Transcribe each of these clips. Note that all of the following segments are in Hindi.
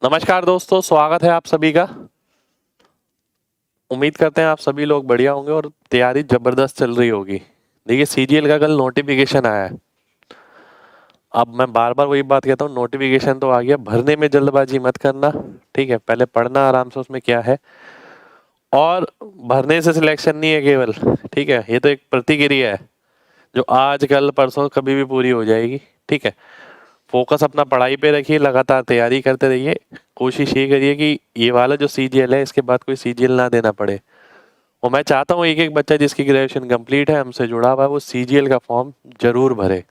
नमस्कार दोस्तों, स्वागत है आप सभी का। उम्मीद करते हैं आप सभी लोग बढ़िया होंगे और तैयारी जबरदस्त चल रही होगी। देखिए, सीजीएल का कल नोटिफिकेशन आया है। अब मैं बार बार वही बात कहता हूँ, नोटिफिकेशन तो आ गया, भरने में जल्दबाजी मत करना। ठीक है, पहले पढ़ना आराम से उसमें क्या है। और भरने से सिलेक्शन नहीं है केवल, ठीक है, ये तो एक प्रतिक्रिया है जो आज कल परसों कभी भी पूरी हो जाएगी। ठीक है, फोकस अपना पढ़ाई पे रखिए, लगातार तैयारी करते रहिए। कोशिश ये करिए कि ये वाला जो सीजीएल है इसके बाद कोई सीजीएल ना देना पड़े। और मैं चाहता हूँ एक एक बच्चा जिसकी ग्रेजुएशन कंप्लीट है, हमसे जुड़ा हुआ है, वो सीजीएल का फॉर्म जरूर भरे।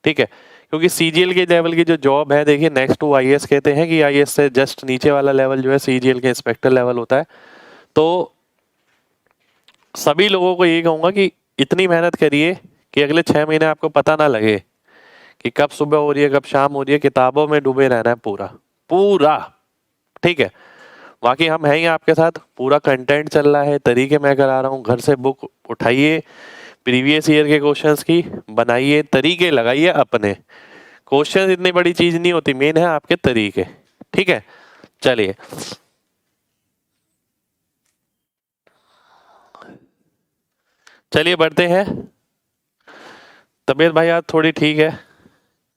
ठीक है, क्योंकि सीजीएल के लेवल की जो जॉब है, देखिए नेक्स्ट टू आईएएस कहते हैं कि आईएएस से जस्ट नीचे वाला लेवल जो है सीजीएल के इंस्पेक्टर लेवल होता है। तो सभी लोगों को ये कहूँगा कि इतनी मेहनत करिए कि अगले 6 महीने आपको पता ना लगे कि कब सुबह हो रही है कब शाम हो रही है। किताबों में डूबे रहना है पूरा पूरा। ठीक है, बाकी हम हैं ही आपके साथ, पूरा कंटेंट चल रहा है, तरीके मैं करा रहा हूँ। घर से बुक उठाइए, प्रीवियस ईयर के क्वेश्चंस की बनाइए, तरीके लगाइए अपने। क्वेश्चंस इतनी बड़ी चीज नहीं होती, मेन है आपके तरीके। ठीक है, चलिए चलिए बढ़ते हैं। तबीयत भाई आज थोड़ी ठीक है,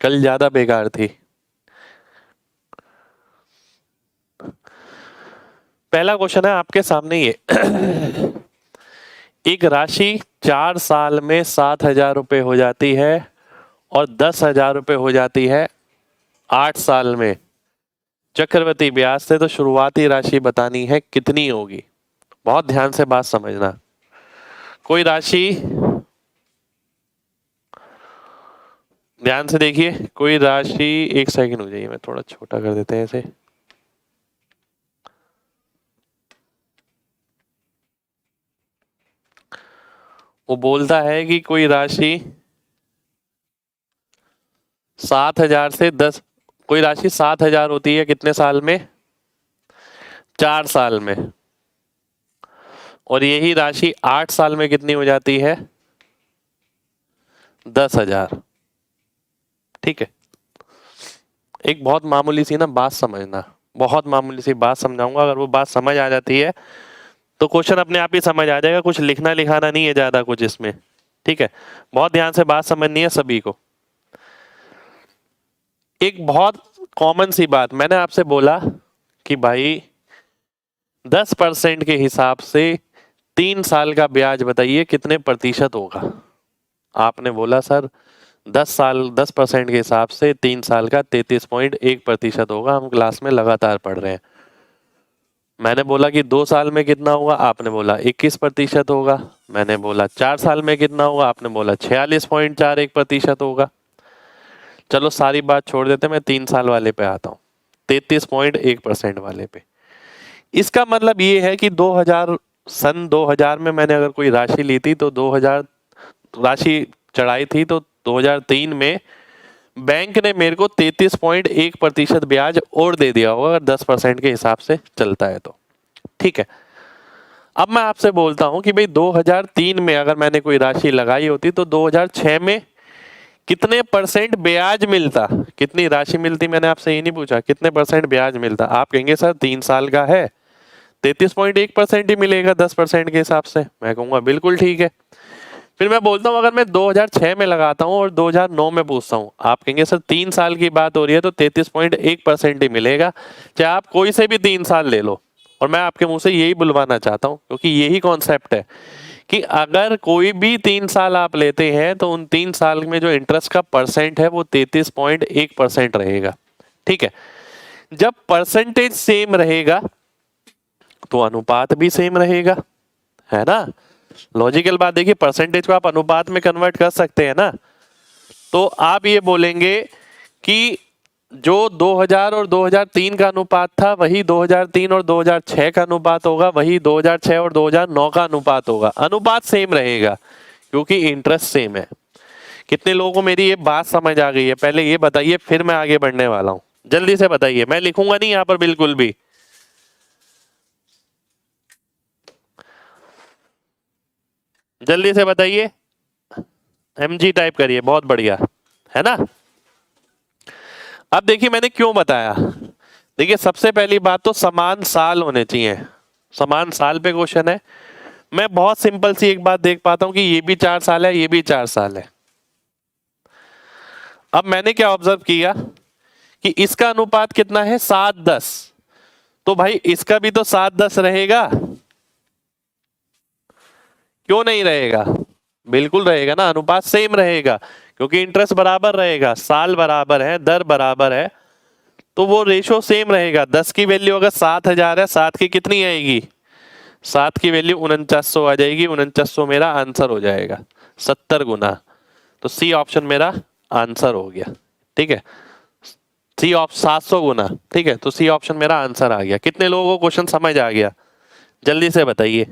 कल ज्यादा बेकार थी। पहला क्वेश्चन है आपके सामने ये एक राशि 4 साल में 7,000 रुपये हो जाती है और 10,000 रुपये हो जाती है 8 साल में चक्रवृद्धि ब्याज से, तो शुरुआती राशि बतानी है कितनी होगी। बहुत ध्यान से बात समझना। कोई राशि, ध्यान से देखिए, कोई राशि, एक सेकंड हो जाइए, मैं थोड़ा छोटा कर देते हैं इसे। वो बोलता है कि कोई राशि 7,000 से 10, कोई राशि 7,000 होती है कितने साल में? 4 साल में। और यही राशि 8 साल में कितनी हो जाती है? 10,000। ठीक है, एक बहुत मामूली सी ना बात समझना, बहुत मामूली सी बात समझाऊंगा, अगर वो बात समझ आ जाती है तो क्वेश्चन अपने आप ही समझ आ जाएगा। कुछ लिखना लिखाना नहीं है ज्यादा कुछ इसमें। ठीक है, बहुत ध्यान से बात समझनी है सभी को। एक बहुत कॉमन सी बात, मैंने आपसे बोला कि भाई 10% के हिसाब से 3 साल का ब्याज बताइए कितने प्रतिशत होगा। आपने बोला सर 10% के हिसाब से 3 साल का 33.1% होगा। हम क्लास में लगातार पढ़ रहे हैं। मैंने बोला कि 2 साल में कितना होगा, आपने बोला 21% होगा। मैंने बोला 4 साल में कितना होगा, आपने बोला 46.41% होगा। चलो सारी बात छोड़ देते, मैं 3 साल वाले पे आता हूँ, 33.1% वाले पे। इसका मतलब ये है कि 2000 में मैंने अगर कोई राशि ली थी तो 2000 राशि चढ़ाई थी, तो 2003 में बैंक ने मेरे को 33.1% ब्याज और दे दिया होगा, अगर 10% के हिसाब से चलता है तो। ठीक है, अब मैं आपसे बोलता हूं कि भाई 2003 में अगर मैंने कोई राशि लगाई होती तो 2006 में कितने परसेंट ब्याज मिलता, कितनी राशि मिलती, मैंने आपसे ये नहीं पूछा कितने परसेंट ब्याज मिलता। आप कहेंगे सर 3 साल का है 33.1% ही मिलेगा 10% के हिसाब से। मैं कहूंगा बिल्कुल ठीक है। फिर मैं बोलता हूँ अगर मैं 2006 में लगाता हूँ और 2009 में पूछता हूँ, आप कहेंगे सर 3 साल की बात हो रही है तो 33.1% ही मिलेगा, चाहे आप कोई से भी 3 साल ले लो। और मैं आपके मुंह से यही बुलवाना चाहता हूँ, क्योंकि यही कॉन्सेप्ट है कि अगर कोई भी 3 साल आप लेते हैं तो उन 3 साल में जो इंटरेस्ट का परसेंट है वो 33.1% रहेगा। ठीक है, जब परसेंटेज सेम रहेगा तो अनुपात भी सेम रहेगा, है ना। लॉजिकल बात देखिए, परसेंटेज को आप अनुपात में कन्वर्ट कर सकते हैं ना। तो आप ये बोलेंगे कि जो 2000 और 2003 का अनुपात था वही 2003 और 2006 का अनुपात होगा, वही 2006 और 2009 का अनुपात होगा। अनुपात सेम रहेगा क्योंकि इंटरेस्ट सेम है। कितने लोगों को मेरी ये बात समझ आ गई है, पहले ये बताइए, फिर मैं आगे बढ़ने वाला हूं। जल्दी से बताइए, मैं लिखूंगा नहीं यहां पर बिल्कुल भी। जल्दी से बताइए, एमजी टाइप करिए, बहुत बढ़िया, है ना। अब देखिए मैंने क्यों बताया, देखिए सबसे पहली बात तो समान साल होने चाहिए, समान साल पे क्वेश्चन है। मैं बहुत सिंपल सी एक बात देख पाता हूं कि ये भी 4 साल है, ये भी 4 साल है। अब मैंने क्या ऑब्जर्व किया कि इसका अनुपात कितना है, 7:10, तो भाई इसका भी तो 7:10 रहेगा, क्यों नहीं रहेगा? बिल्कुल रहेगा ना, अनुपात सेम रहेगा, क्योंकि इंटरेस्ट बराबर रहेगा, साल बराबर है, दर बराबर है, तो वो रेशो सेम रहेगा। 10 की वैल्यू अगर 7,000 है, 7 की कितनी आएगी, 7 की वैल्यू 4900 आ जाएगी, 4900 मेरा आंसर हो जाएगा, 70 गुना। तो सी ऑप्शन मेरा आंसर हो गया, ठीक है। सी ऑप्शन 700 गुना, ठीक है, तो सी ऑप्शन मेरा आंसर आ गया। कितने लोगों को क्वेश्चन समझ आ गया, जल्दी से बताइए।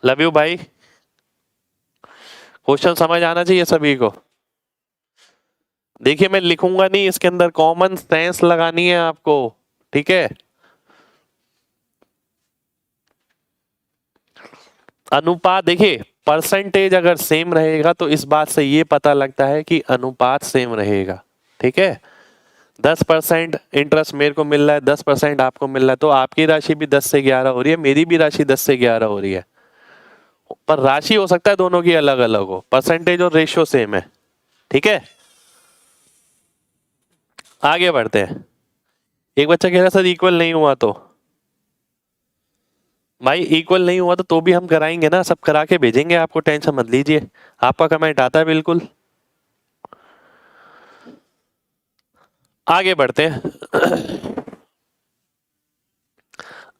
लव यू भाई, क्वेश्चन समझ आना चाहिए सभी को। देखिए मैं लिखूंगा नहीं, इसके अंदर कॉमन सेंस लगानी है आपको, ठीक है। अनुपात देखिए, परसेंटेज अगर सेम रहेगा तो इस बात से ये पता लगता है कि अनुपात सेम रहेगा, ठीक है। 10% इंटरेस्ट मेरे को मिल रहा है, 10% आपको मिल रहा है, तो आपकी राशि भी 10 से 11 हो रही है, मेरी भी राशि 10 से 11 हो रही है, पर राशि हो सकता है दोनों की अलग अलग हो, परसेंटेज और रेशियो सेम है, ठीक है। आगे बढ़ते हैं। एक बच्चा कह रहा सर इक्वल नहीं हुआ, तो भाई इक्वल नहीं हुआ तो भी हम कराएंगे ना, सब करा के भेजेंगे आपको, टेंशन मत लीजिए। आपका कमेंट आता है बिल्कुल। आगे बढ़ते हैं।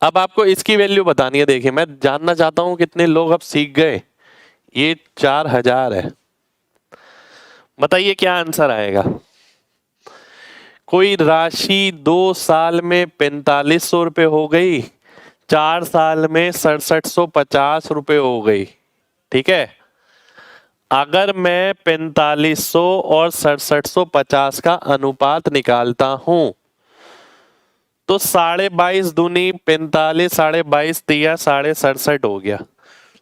अब आपको इसकी वैल्यू बतानी है। देखिए मैं जानना चाहता हूं कितने लोग अब सीख गए। ये 4000 है, बताइए क्या आंसर आएगा। कोई राशि 2 साल में 4500 रुपये हो गई, 4 साल में 6750 रुपये हो गई, ठीक है। अगर मैं 4500 और 6750 का अनुपात निकालता हूं तो 22.5 दूनी 45, 22.5 तिया 67.5 हो गया,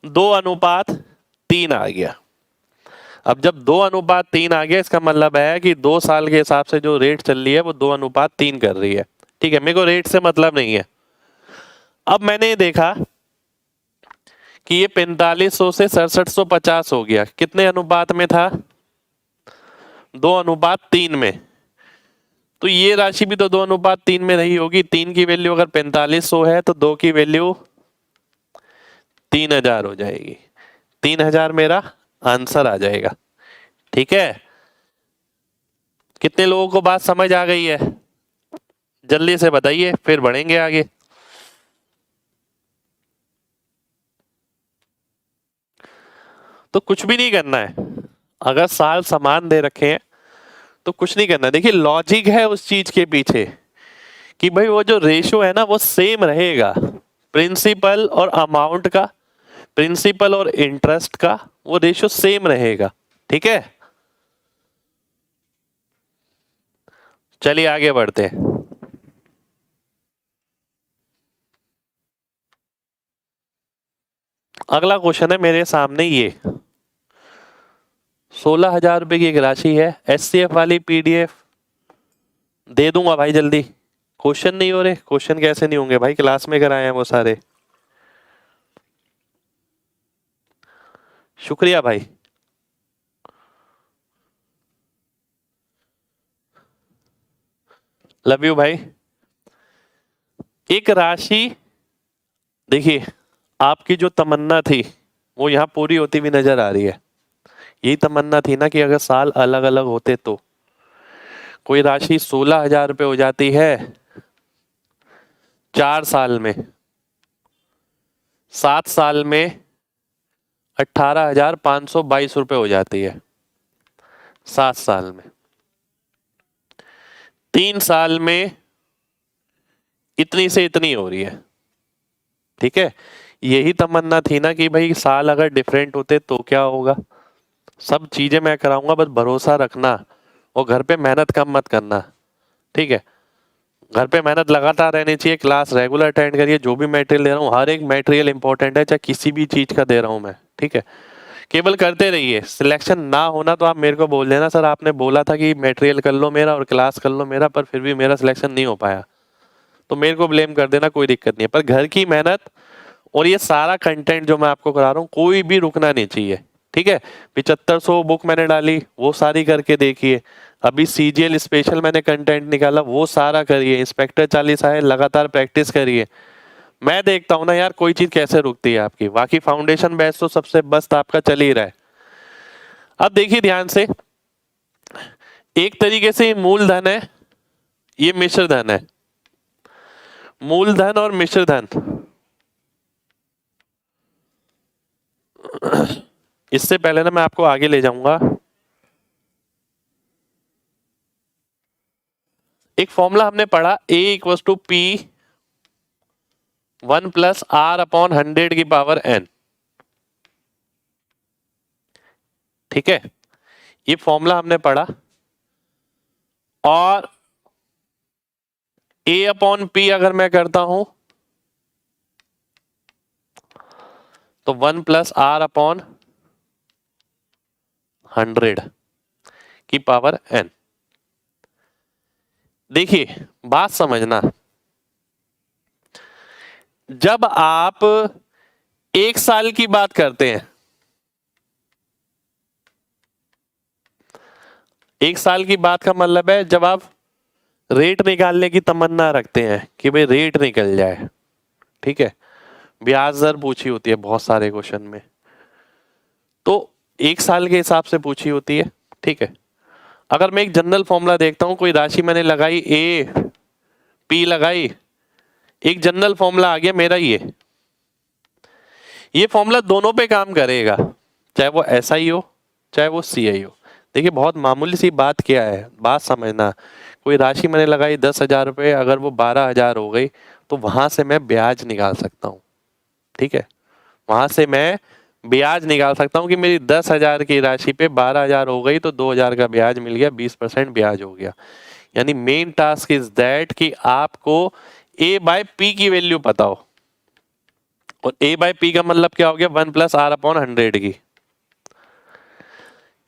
2:3 आ गया। अब जब 2:3 आ गया, इसका मतलब है कि 2 साल के हिसाब से जो रेट चल रही है वो 2:3 कर रही है, ठीक है। मेरे को रेट से मतलब नहीं है। अब मैंने देखा कि ये 4500 से 6750 हो गया, कितने अनुपात में था, 2:3 में। तो ये राशि भी तो 2:3 में रही होगी। 3 की वैल्यू अगर 4500 है तो 2 की वैल्यू 3000 हो जाएगी, 3000 मेरा आंसर आ जाएगा, ठीक है। कितने लोगों को बात समझ आ गई है, जल्दी से बताइए, फिर बढ़ेंगे आगे। तो कुछ भी नहीं करना है, अगर साल समान दे रखे हैं तो कुछ नहीं करना। देखिए लॉजिक है उस चीज के पीछे कि भाई वो जो रेशो है ना वो सेम रहेगा, प्रिंसिपल और अमाउंट का, प्रिंसिपल और इंटरेस्ट का वो रेशो सेम रहेगा, ठीक है। चलिए आगे बढ़ते हैं। अगला क्वेश्चन है मेरे सामने, ये 16,000 रुपए की एक राशि है, एचसीएफ वाली पीडीएफ दे दूंगा भाई जल्दी। क्वेश्चन नहीं हो रहे, क्वेश्चन कैसे नहीं होंगे भाई, क्लास में कराए हैं वो सारे, शुक्रिया भाई। लव यू भाई। एक राशि, देखिए आपकी जो तमन्ना थी वो यहां पूरी होती हुई नजर आ रही है। यही तमन्ना थी ना कि अगर साल अलग अलग होते तो कोई राशि 16,000 रुपये हो जाती है 4 साल में, 7 साल में 18,522 रुपये हो जाती है 7 साल में, 3 साल में इतनी से इतनी हो रही है, ठीक है। यही तमन्ना थी ना कि भाई साल अगर डिफरेंट होते तो क्या होगा। सब चीजें मैं कराऊंगा, बस भरोसा रखना और घर पे मेहनत कम मत करना, ठीक है। घर पे मेहनत लगातार रहनी चाहिए, क्लास रेगुलर अटेंड करिए, जो भी मटेरियल दे रहा हूँ हर एक मटेरियल इंपॉर्टेंट है, चाहे किसी भी चीज का दे रहा हूँ मैं, ठीक है। केवल करते रहिए, सिलेक्शन ना होना तो आप मेरे को बोल देना सर आपने बोला था कि मटेरियल कर लो मेरा और क्लास कर लो मेरा, पर फिर भी मेरा सिलेक्शन नहीं हो पाया, तो मेरे को ब्लेम कर देना, कोई दिक्कत नहीं है। पर घर की मेहनत और ये सारा कंटेंट जो मैं आपको करा रहा हूँ कोई भी रुकना नहीं चाहिए, ठीक है। 7500 बुक मैंने डाली, वो सारी करके देखिए। अभी सीजीएल स्पेशल मैंने कंटेंट निकाला, वो सारा करिए। इंस्पेक्टर 40 आए, लगातार प्रैक्टिस करिए। मैं देखता हूँ ना यार कोई चीज कैसे रुकती है आपकी। बाकी फाउंडेशन बैच तो सबसे मस्त आपका चल ही रहा है। अब देखिए ध्यान से, एक तरीके से ये मूलधन है, ये मिश्र धन है। मूलधन और मिश्र धन, इससे पहले ना मैं आपको आगे ले जाऊंगा। एक फॉर्मूला हमने पढ़ा, A equal to P 1 plus R upon 100 की पावर n, ठीक है। ये फॉर्मूला हमने पढ़ा, और A अपॉन P अगर मैं करता हूं तो 1 प्लस R अपॉन 100 की पावर n। देखिए बात समझना, जब आप 1 साल की बात करते हैं, 1 साल की बात का मतलब है जब आप रेट निकालने की तमन्ना रखते हैं कि भाई रेट निकल जाए, ठीक है। ब्याज दर पूछी होती है बहुत सारे क्वेश्चन में, तो 1 साल के हिसाब से पूछी होती है, ठीक है। अगर मैं एक जनरल फॉर्मूला देखता हूं, कोई राशि मैंने लगाई, A P लगाई, एक जनरल फॉर्मूला आ गया मेरा ये फॉर्मूला दोनों पे काम करेगा, चाहे वो SI हो चाहे वो CI हो। देखिए बहुत मामूली सी बात क्या है, बात समझना। कोई राशि मैंने लगाई 10,000 रुपये, अगर वो 12,000 हो गई तो वहां से मैं ब्याज निकाल सकता हूँ, ठीक है। वहां से मैं ब्याज निकाल सकता हूँ कि मेरी 10,000 की राशि पे 12,000 हो गई तो 2,000 का ब्याज मिल गया, 20% ब्याज हो गया। यानी मेन टास्क इज दैट कि आपको A बाय P की वैल्यू पता हो, और A बाय P का मतलब क्या हो गया, 1 प्लस R अपॉन 100 की,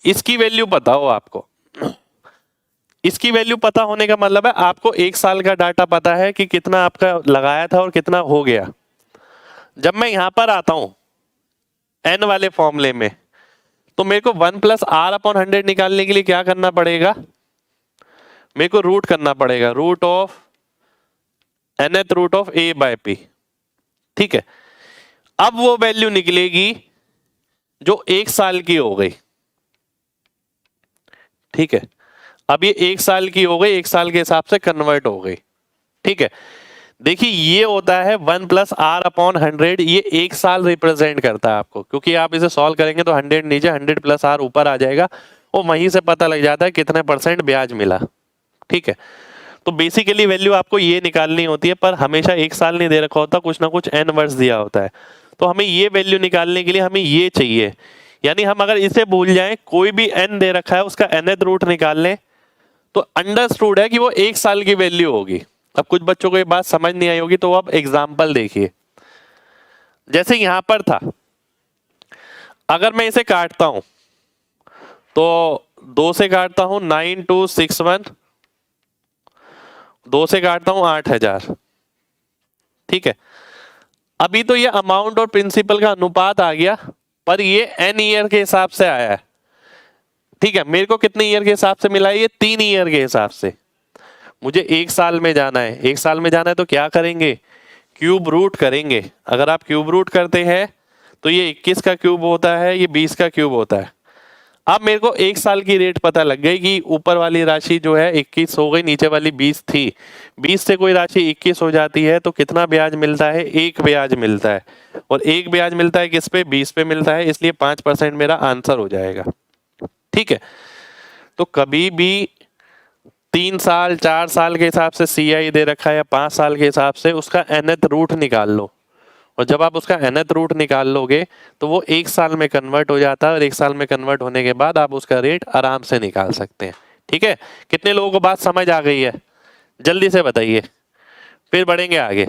इसकी वैल्यू पता हो आपको। इसकी वैल्यू पता होने का मतलब है आपको 1 साल का डाटा पता है कि कितना आपका लगाया था और कितना हो गया। जब मैं यहां पर आता हूं n वाले फॉर्मूले में, तो मेरे को 1 प्लस R अपॉन 100 निकालने के लिए क्या करना पड़ेगा, मेरे को रूट करना पड़ेगा, root of nth root of A by P, ठीक है। अब वो वैल्यू निकलेगी जो 1 साल की हो गई, ठीक है। अब ये 1 साल की हो गई, 1 साल के हिसाब से कन्वर्ट हो गई, ठीक है। देखिए ये होता है 1 प्लस R अपॉन 100, ये 1 साल रिप्रेजेंट करता है आपको, क्योंकि आप इसे सॉल्व करेंगे तो 100 नीचे, 100 प्लस R ऊपर आ जाएगा, और वहीं से पता लग जाता है कितने % ब्याज मिला, ठीक है। तो बेसिकली वैल्यू आपको ये निकालनी होती है, पर हमेशा 1 साल नहीं दे रखा होता, कुछ ना कुछ n वर्ष दिया होता है। तो हमें ये वैल्यू निकालने के लिए हमें ये चाहिए, यानी हम अगर इसे भूल जाएं, कोई भी n दे रखा है उसका nth रूट निकाल लें, तो अंडरस्टूड है कि वो 1 साल की वैल्यू होगी। अब कुछ बच्चों को ये बात समझ नहीं आई होगी, तो अब एग्जाम्पल देखिए। जैसे यहां पर था, अगर मैं इसे काटता हूं तो 2 से काटता हूं 9261, 2 से काटता हूं 8,000, ठीक है। अभी तो ये अमाउंट और प्रिंसिपल का अनुपात आ गया, पर ये n ईयर के हिसाब से आया है, ठीक है। मेरे को कितने ईयर के हिसाब से मिला है, ये 3 ईयर के हिसाब से। मुझे 1 साल में जाना है, 1 साल में जाना है तो क्या करेंगे, क्यूब रूट करेंगे। अगर आप क्यूब रूट करते हैं तो ये 21 का क्यूब होता है, ये 20 का क्यूब होता है। अब मेरे को 1 साल की रेट पता लग गई कि ऊपर वाली राशि जो है 21 हो गई, नीचे वाली 20 थी। 20 से कोई राशि 21 हो जाती है तो कितना ब्याज मिलता है, 1 ब्याज मिलता है, और 1 ब्याज मिलता है किस पे, 20 पे मिलता है, इसलिए 5% मेरा आंसर हो जाएगा, ठीक है। तो कभी भी 3 साल 4 साल के हिसाब से CI दे रखा है या 5 साल के हिसाब से, उसका nth रूट निकाल लो, और जब आप उसका nth रूट निकाल लोगे तो वो 1 साल में कन्वर्ट हो जाता है, और 1 साल में कन्वर्ट होने के बाद आप उसका रेट आराम से निकाल सकते हैं, ठीक है। कितने लोगों को बात समझ आ गई है, जल्दी से बताइए, फिर बढ़ेंगे आगे।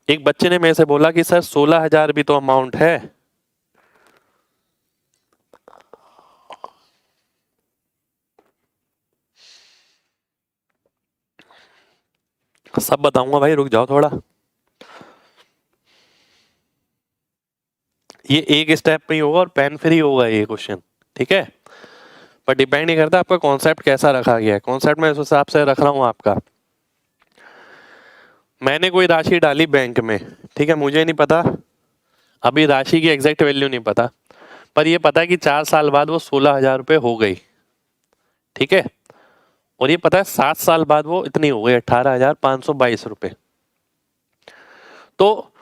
एक बच्चे ने मेरे से बोला कि सर 16,000 भी तो अमाउंट है। सब बताऊंगा भाई, रुक जाओ थोड़ा। ये एक स्टेप पे ही होगा और पेन फ्री होगा ये क्वेश्चन, ठीक है। पर डिपेंड नहीं करता आपका कॉन्सेप्ट कैसा रखा गया है। कॉन्सेप्ट मैं उस हिसाब से रख रहा हूँ आपका। मैंने कोई राशि डाली बैंक में, ठीक है, मुझे नहीं पता अभी राशि की एग्जैक्ट वैल्यू नहीं पता, पर ये पता है कि 4 साल बाद वो 16,000 रुपये हो गई, ठीक है। और ये पता है 7 साल बाद वो इतनी हो गई 18,522 रुपये। तो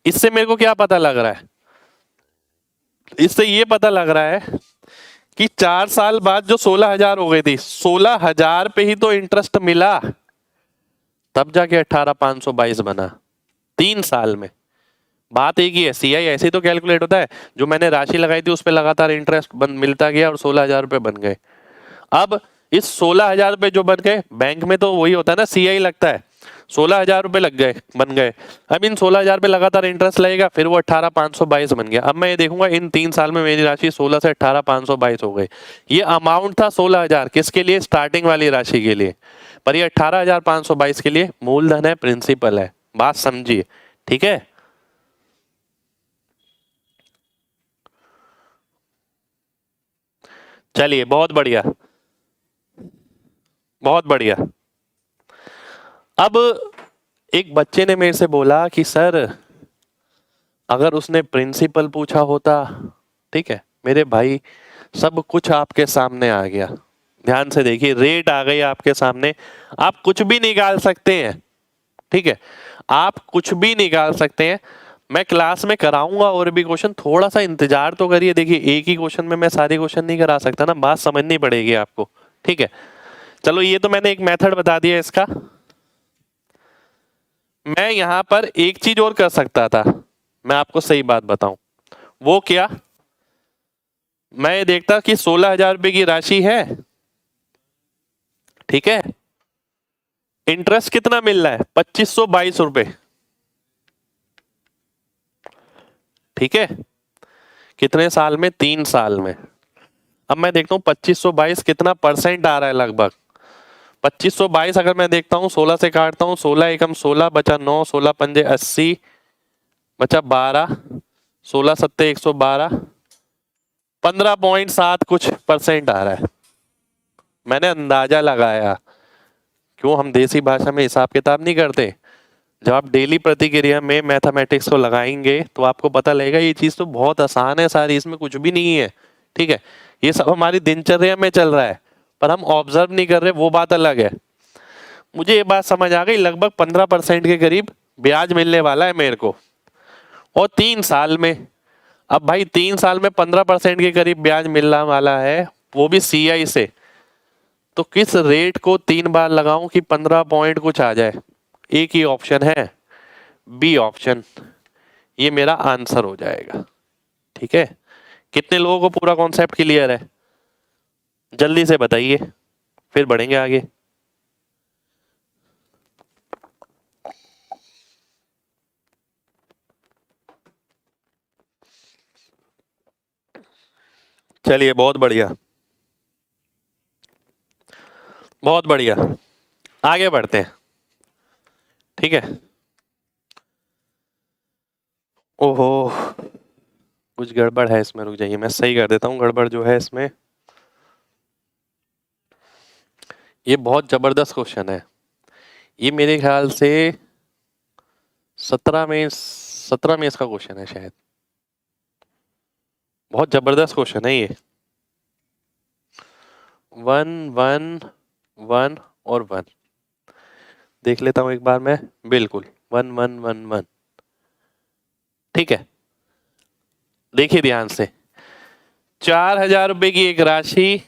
इससे मेरे को क्या पता लग रहा है, इससे ये पता लग रहा है कि 4 साल बाद जो 16,000 हो गई थी, 16,000 पे ही तो इंटरेस्ट मिला, तब जाके 18,522 बना 3 साल में। बात एक ही है, सीआई ऐसे ही तो कैलकुलेट होता है, जो मैंने राशि लगाई थी उस पर लगातार इंटरेस्ट मिलता गया और 16,000 रुपये बन गए। अब इस 16,000 रुपये जो बन गए, बैंक में तो वही होता है ना, सीआई लगता है, 16,000 रुपये लग गए, बन गए। अब इन 16,000 पे लगातार इंटरेस्ट लगेगा, फिर वो 18,522 बन गया। अब मैं ये देखूंगा इन 3 साल में मेरी राशि 16 से 18,522 हो गई। ये अमाउंट था 16,000, किसके लिए? स्टार्टिंग वाली राशि के लिए। पर ये 18,522 के लिए मूलधन है, प्रिंसिपल है। बात समझिए, ठीक है। चलिए, बहुत बढ़िया, बहुत बढ़िया। अब एक बच्चे ने मेरे से बोला कि सर अगर उसने प्रिंसिपल पूछा होता, ठीक है मेरे भाई, सब कुछ आपके सामने आ गया। ध्यान से देखिए, रेट आ गई आपके सामने, आप कुछ भी निकाल सकते हैं, ठीक है, आप कुछ भी निकाल सकते हैं। मैं क्लास में कराऊंगा और भी क्वेश्चन, थोड़ा सा इंतजार तो करिए। देखिए एक ही क्वेश्चन में मैं सारे क्वेश्चन नहीं करा सकता ना, बात समझनी पड़ेगी आपको, ठीक है। चलो ये तो मैंने एक मेथड बता दिया इसका। मैं यहां पर एक चीज और कर सकता था, मैं आपको सही बात बताऊं, वो क्या? मैं ये देखता कि 16,000 रुपए की राशि है, ठीक है, इंटरेस्ट कितना मिल रहा है? 2,522 रुपए, ठीक है। कितने साल में? 3 साल में। अब मैं देखता हूं 2,522 कितना परसेंट आ रहा है लगभग। 2,522 अगर मैं देखता हूं 16 से काटता हूं, 16 एकम 16 बचा 9, 16 पंजे 80 बचा 12, 16 सत्ते 112, 15.7 कुछ परसेंट आ रहा है। मैंने अंदाजा लगाया, क्यों हम देसी भाषा में हिसाब किताब नहीं करते। जब आप डेली प्रतिक्रिया में मैथमेटिक्स को लगाएंगे तो आपको पता लगेगा ये चीज तो बहुत आसान है सारी, इसमें कुछ भी नहीं है, ठीक है। ये सब हमारी दिनचर्या में चल रहा है, पर हम ऑब्जर्व नहीं कर रहे, वो बात अलग है। मुझे ये बात समझ आ गई, लगभग 15% के करीब ब्याज मिलने वाला है मेरे को, और 3 साल में। अब भाई 3 साल में 15% के करीब ब्याज मिलने वाला है, वो भी सीआई से। तो किस रेट को 3 बार लगाऊं कि 15 पॉइंट कुछ आ जाए? एक ही ऑप्शन है, बी ऑप्शन, ये मेरा आंसर हो जाएगा, ठीक है। कितने लोगों को पूरा कॉन्सेप्ट क्लियर है? जल्दी से बताइए, फिर बढ़ेंगे आगे। चलिए, बहुत बढ़िया, बहुत बढ़िया, आगे बढ़ते हैं, ठीक है। ओहो, कुछ गड़बड़ है इसमें, रुक जाइए मैं सही कर देता हूँ गड़बड़ जो है इसमें। ये बहुत जबरदस्त क्वेश्चन है, ये मेरे ख्याल से 17 में इसका क्वेश्चन है शायद। बहुत जबरदस्त क्वेश्चन है ये। 1 1 1 और 1 देख लेता हूं एक बार मैं, बिल्कुल 1 1 1 1, ठीक है। देखिए ध्यान से, 4,000 रुपए की एक राशि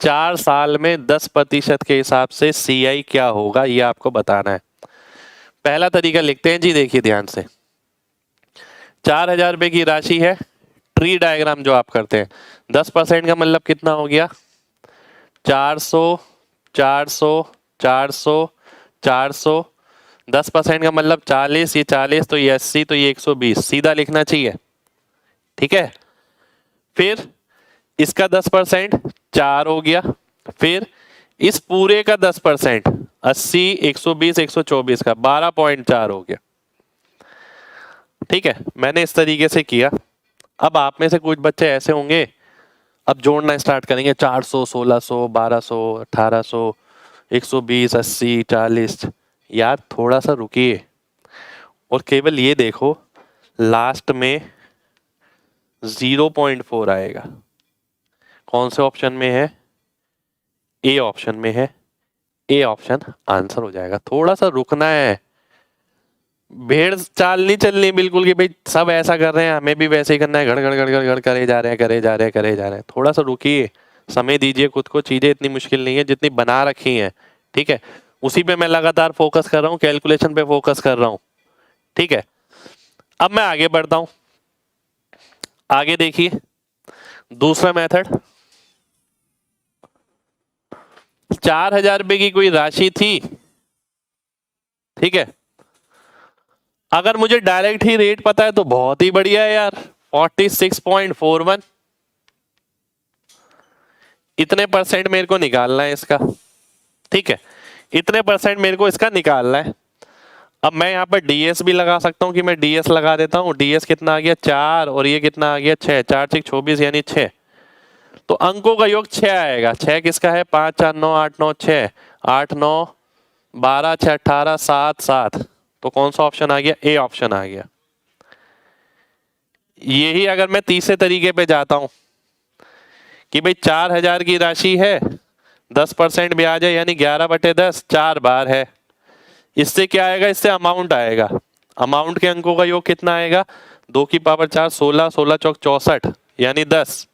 4 साल में 10% के हिसाब से सीआई क्या होगा, ये आपको बताना है। पहला तरीका लिखते हैं जी, देखिए ध्यान से। 4,000 रुपए की राशि है, ट्री डायग्राम जो आप करते हैं, 10% का मतलब कितना हो गया? 400 400 400 400, 10% का मतलब 40, ये 40 तो ये 80 तो ये 120 सीधा लिखना चाहिए। ठीक है, फिर इसका 10% 4 हो गया, फिर इस पूरे का 10% 80, 120, 124 का 12.4 हो गया। ठीक है, मैंने इस तरीके से किया। अब आप में से कुछ बच्चे ऐसे होंगे, अब जोड़ना स्टार्ट करेंगे 400, 1600, 1200, 1800, 120, 80, 40। यार थोड़ा सा रुकिए और केवल ये देखो लास्ट में 0.4 आएगा। कौन से ऑप्शन में है? ए ऑप्शन में है। ए ऑप्शन आंसर हो जाएगा। थोड़ा सा रुकना है, भेड़ चाल नहीं चलनी बिल्कुल कि भाई सब ऐसा कर रहे हैं हमें भी वैसे ही करना है, गड़ गड़ गड़ गड़ गड़ करे जा रहे हैं करे जा रहे हैं करे जा रहे हैं। थोड़ा सा रुकिए, समय दीजिए खुद को। चीजें इतनी मुश्किल नहीं है जितनी बना रखी हैं। ठीक है, उसी पे मैं लगातार फोकस कर रहा हूँ, कैलकुलेशन पे फोकस कर रहा हूँ। ठीक है, अब मैं आगे बढ़ता हूं। आगे देखिए दूसरा मेथड, 4,000 रुपए की कोई राशि थी। ठीक है, अगर मुझे डायरेक्ट ही रेट पता है तो बहुत ही बढ़िया है यार, 46.41। इतने परसेंट मेरे को निकालना है इसका। ठीक है, इतने परसेंट मेरे को इसका निकालना है। अब मैं यहाँ पर डीएस भी लगा सकता हूँ कि मैं डीएस लगा देता हूँ। डीएस कितना आ गया 4 और ये कितना आ गया 6, 4 6 24 यानी 6। तो अंकों का योग 6 आएगा। 6 किसका है? 5 4 9 8 9 6, 8 9 12 6 18 7 7। तो कौन सा ऑप्शन आ गया? ए ऑप्शन आ गया। यही अगर मैं तीसरे तरीके पे जाता हूं कि भाई 4,000 की राशि है, 10% ब्याज है यानी 11/10, 4 बार है। इससे क्या आएगा? इससे अमाउंट आएगा। अमाउंट के अंकों का योग कितना आएगा? 2 की पावर 4 16, 16 चौक 64 यानी 10।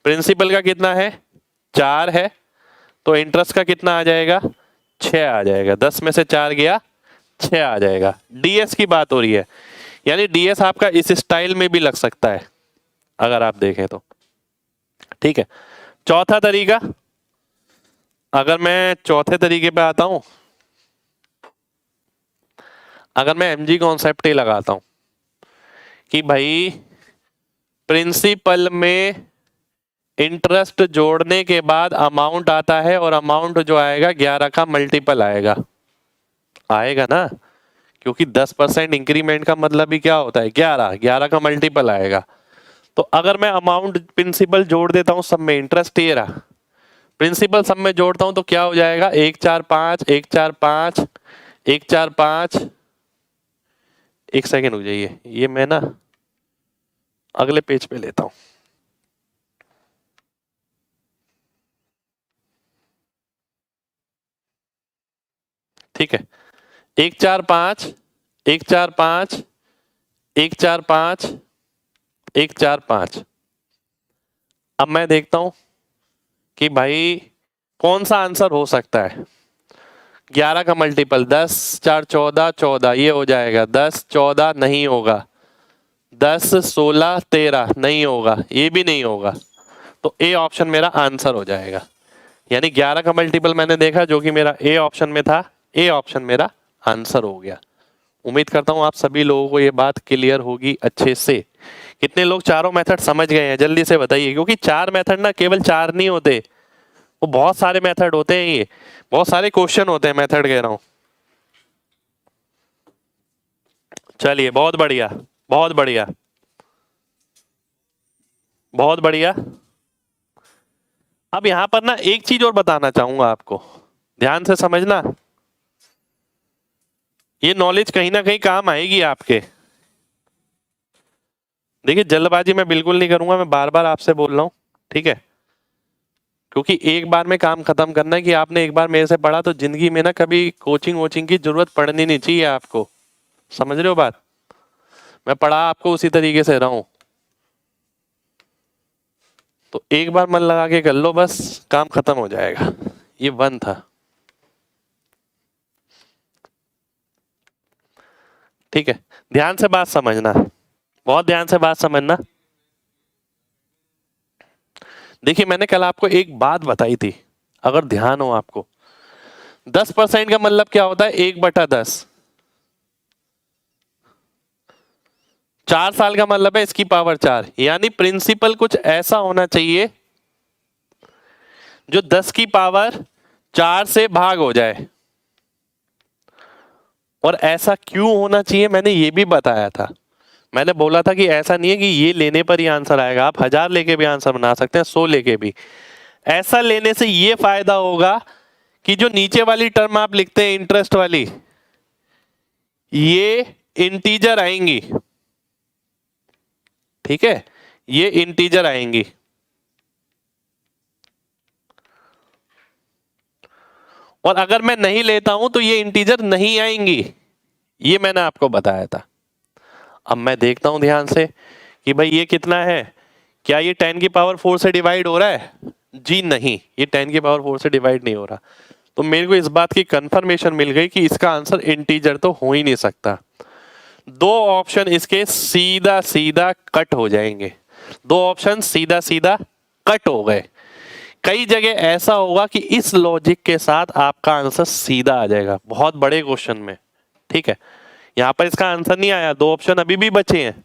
प्रिंसिपल का कितना है? 4 है, तो इंटरेस्ट का कितना आ जाएगा? 6 आ जाएगा। 10 में से 4 गया, 6 आ जाएगा। डीएस की बात हो रही है, यानी डीएस आपका इस स्टाइल में भी लग सकता है अगर आप देखें तो। ठीक है, चौथा तरीका, अगर मैं चौथे तरीके पे आता हूं, अगर मैं एमजी कॉन्सेप्ट ही लगाता हूं कि भाई प्रिंसिपल में इंटरेस्ट जोड़ने के बाद अमाउंट आता है और अमाउंट जो आएगा 11 का मल्टीपल आएगा। आएगा ना, क्योंकि 10% इंक्रीमेंट का मतलब ही क्या होता है? 11, 11 का मल्टीपल आएगा। तो अगर मैं अमाउंट प्रिंसिपल जोड़ देता हूं सब में, इंटरेस्ट ये रहा, प्रिंसिपल सब में जोड़ता हूं तो क्या हो जाएगा? 1 4 5 1 4 5 1 4 5। एक सेकेंड हो जाइए, ये मैं ना अगले पेज पे लेता हूं। ठीक है, 1 4 5 1 4 5 1 4 5 1 4 5। अब मैं देखता हूं कि भाई कौन सा आंसर हो सकता है। 11 का मल्टीपल 10 4 14 14 ये हो जाएगा। 10 14 नहीं होगा। 10 16 13 नहीं होगा, ये भी नहीं होगा। तो ए ऑप्शन मेरा आंसर हो जाएगा। यानी 11 का मल्टीपल मैंने देखा जो कि मेरा ए ऑप्शन में था, ए ऑप्शन मेरा आंसर हो गया। उम्मीद करता हूं आप सभी लोगों को ये बात क्लियर होगी अच्छे से। कितने लोग चारों मेथड समझ गए हैं जल्दी से बताइए, क्योंकि 4 मेथड ना केवल 4 नहीं होते, वो बहुत सारे मेथड होते हैं, ये बहुत सारे क्वेश्चन होते हैं, मेथड कह रहा हूं। चलिए बहुत बढ़िया, बहुत बढ़िया, बहुत बढ़िया। अब यहां पर ना एक चीज और बताना चाहूंगा आपको, ध्यान से समझना, ये नॉलेज कहीं ना कहीं काम आएगी आपके। देखिए जल्दबाजी मैं बिल्कुल नहीं करूंगा, मैं बार बार आपसे बोल रहा हूं, ठीक है, क्योंकि एक बार में काम खत्म करना है कि आपने एक बार मेरे से पढ़ा तो जिंदगी में ना कभी कोचिंग वोचिंग की जरूरत पड़नी नहीं चाहिए आपको। समझ रहे हो बात? मैं पढ़ा आपको उसी तरीके से रहा हूं, तो एक बार मन लगा के कर लो, बस काम खत्म हो जाएगा। ये 1 था। ठीक है, ध्यान से बात समझना, बहुत ध्यान से बात समझना। देखिए मैंने कल आपको एक बात बताई थी, अगर ध्यान हो आपको, 10% का मतलब क्या होता है? 1/10। 4 साल का मतलब है इसकी पावर 4, यानी प्रिंसिपल कुछ ऐसा होना चाहिए जो 10 की पावर 4 से भाग हो जाए। और ऐसा क्यों होना चाहिए मैंने ये भी बताया था। मैंने बोला था कि ऐसा नहीं है कि ये लेने पर ही आंसर आएगा, आप 1000 लेके भी आंसर बना सकते हैं, 100 लेके भी। ऐसा लेने से ये फायदा होगा कि जो नीचे वाली टर्म आप लिखते हैं इंटरेस्ट वाली, ये इंटीजर आएंगी। ठीक है, ये इंटीजर आएंगी। और अगर मैं नहीं लेता हूं तो ये इंटीजर नहीं आएंगी, ये मैंने आपको बताया था। अब मैं देखता हूं ध्यान से कि भाई ये कितना है, क्या ये 10 की पावर 4 से डिवाइड हो रहा है? जी नहीं, ये 10 की पावर 4 से डिवाइड नहीं हो रहा। तो मेरे को इस बात की कंफर्मेशन मिल गई कि इसका आंसर इंटीजर तो हो ही नहीं सकता। 2 ऑप्शन इसके सीधा सीधा कट हो जाएंगे। 2 ऑप्शन सीधा सीधा कट हो गए। कई जगह ऐसा होगा कि इस लॉजिक के साथ आपका आंसर सीधा आ जाएगा बहुत बड़े क्वेश्चन में। ठीक है, यहां पर इसका आंसर नहीं आया, 2 ऑप्शन अभी भी बचे हैं।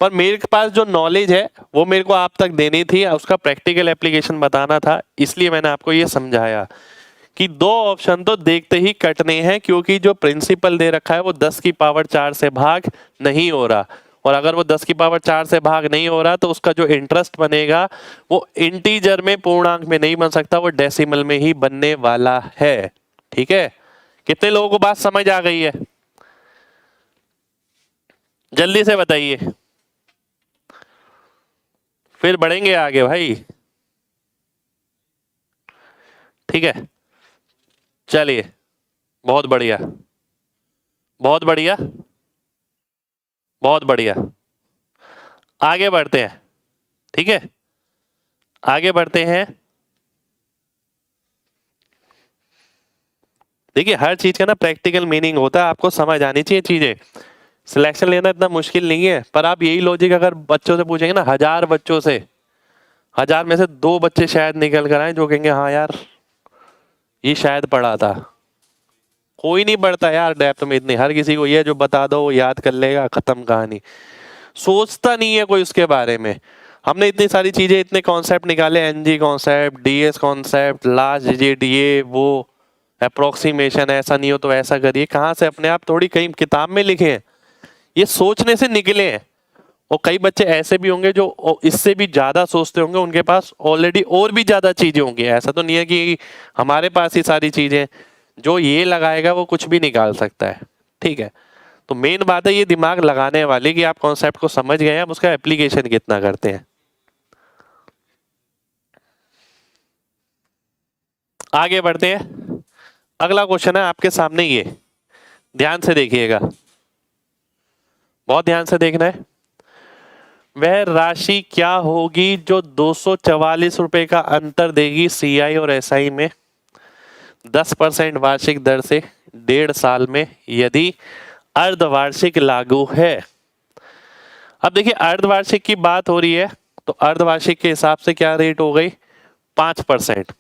पर मेरे पास जो नॉलेज है वो मेरे को आप तक देनी थी, उसका प्रैक्टिकल एप्लीकेशन बताना था, इसलिए मैंने आपको ये समझाया कि 2 ऑप्शन तो देखते ही कटने हैं, क्योंकि जो प्रिंसिपल दे रखा है वो 10 की पावर 4 से भाग नहीं हो रहा। और अगर वो 10 की पावर 4 से भाग नहीं हो रहा तो उसका जो इंटरेस्ट बनेगा वो इंटीजर में, पूर्णांक में नहीं बन सकता, वो डेसिमल में ही बनने वाला है। ठीक है, कितने लोगों को बात समझ आ गई है? जल्दी से बताइए, फिर बढ़ेंगे आगे भाई। ठीक है, चलिए, बहुत बढ़िया, बहुत बढ़िया, बहुत बढ़िया। आगे बढ़ते हैं। ठीक है, आगे बढ़ते हैं। देखिए, हर चीज का ना प्रैक्टिकल मीनिंग होता है, आपको समझ आनी चाहिए चीजें। सिलेक्शन लेना इतना मुश्किल नहीं है, पर आप यही लॉजिक अगर बच्चों से पूछेंगे ना, 1000 बच्चों से, 1000 में से 2 बच्चे शायद निकल कर आए जो कहेंगे हाँ यार ये शायद पढ़ा था। कोई नहीं पढ़ता यार डेप्थ में इतनी, हर किसी को ये जो बता दो वो याद कर लेगा, खत्म कहानी। सोचता नहीं है कोई उसके बारे में। हमने इतनी सारी चीजें, इतने कॉन्सेप्ट निकाले, NG concept, DS concept, last digit, ये वो, अप्रोक्सीमेशन, ऐसा नहीं हो तो ऐसा करिए, कहाँ से अपने आप थोड़ी कहीं किताब में लिखे हैं, ये सोचने से निकले हैं। और कई बच्चे ऐसे भी होंगे जो इससे भी ज्यादा सोचते होंगे, उनके पास ऑलरेडी और भी ज्यादा चीजें होंगी। ऐसा तो नहीं है कि हमारे पास ही सारी चीजें, जो ये लगाएगा वो कुछ भी निकाल सकता है। ठीक है, तो मेन बात है ये दिमाग लगाने वाली कि आप कॉन्सेप्ट को समझ गए हैं, अब उसका एप्लीकेशन कितना करते हैं। आगे बढ़ते हैं। अगला क्वेश्चन है आपके सामने, ये ध्यान से देखिएगा, बहुत ध्यान से देखना है। वह राशि क्या होगी जो 244 रुपए का अंतर देगी सीआई और एसआई में 10% वार्षिक दर से 1.5 साल में, यदि अर्धवार्षिक लागू है? अब देखिए, अर्धवार्षिक की बात हो रही है तो अर्धवार्षिक के हिसाब से क्या रेट हो गई? 5%।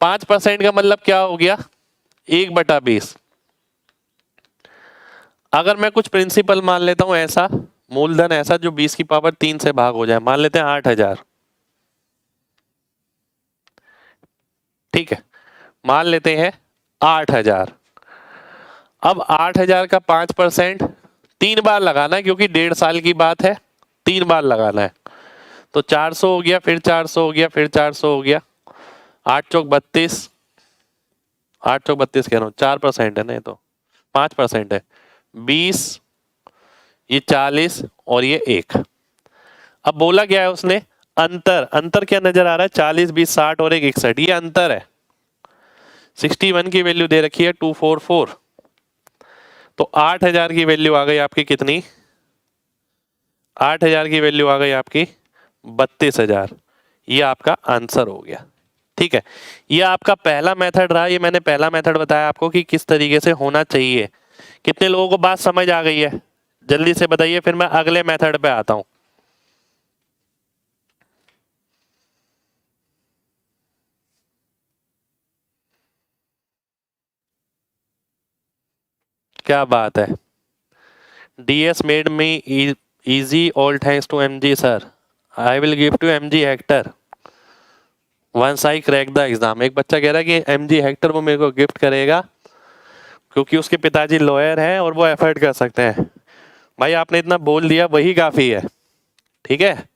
5% का मतलब क्या हो गया? 1/20। अगर मैं कुछ प्रिंसिपल मान लेता हूं ऐसा, मूलधन ऐसा जो 20 की पावर 3 से भाग हो जाए, मान लेते हैं 8000। ठीक है, मान लेते हैं 8000। अब 8000 का 5% 3 बार लगाना है, क्योंकि 1.5 साल की बात है, 3 बार लगाना है। तो 400 हो गया, फिर 400 हो गया, फिर 400 हो गया, 8 चौक 32, 8 चौक 32 कह रहा हूँ, 4% है ना, ये तो 5% है, 20, ये 40 और ये 1। अब बोला क्या है उसने? अंतर, अंतर क्या नजर आ रहा है? 40, 20, 60 और 1, 61, ये अंतर है। 61 की वैल्यू दे रखी है 244, तो 8000 की वैल्यू आ गई आपकी कितनी? 8000 की वैल्यू आ गई आपकी 32,000। ये आपका आंसर हो गया। ठीक है, ये आपका पहला मेथड रहा, ये मैंने पहला मेथड बताया आपको कि किस तरीके से होना चाहिए। कितने लोगों को बात समझ आ गई है? जल्दी से बताइए, फिर मैं अगले मेथड पे आता हूं। क्या बात है। DS made me easy, all thanks to MG sir. I will give to MG Hector once I crack the exam. एक बच्चा कह रहा है कि MG Hector वो मेरे को गिफ्ट करेगा क्योंकि उसके पिताजी लॉयर हैं और वो एफर्ट कर सकते हैं। भाई आपने इतना बोल दिया वही काफी है, ठीक है।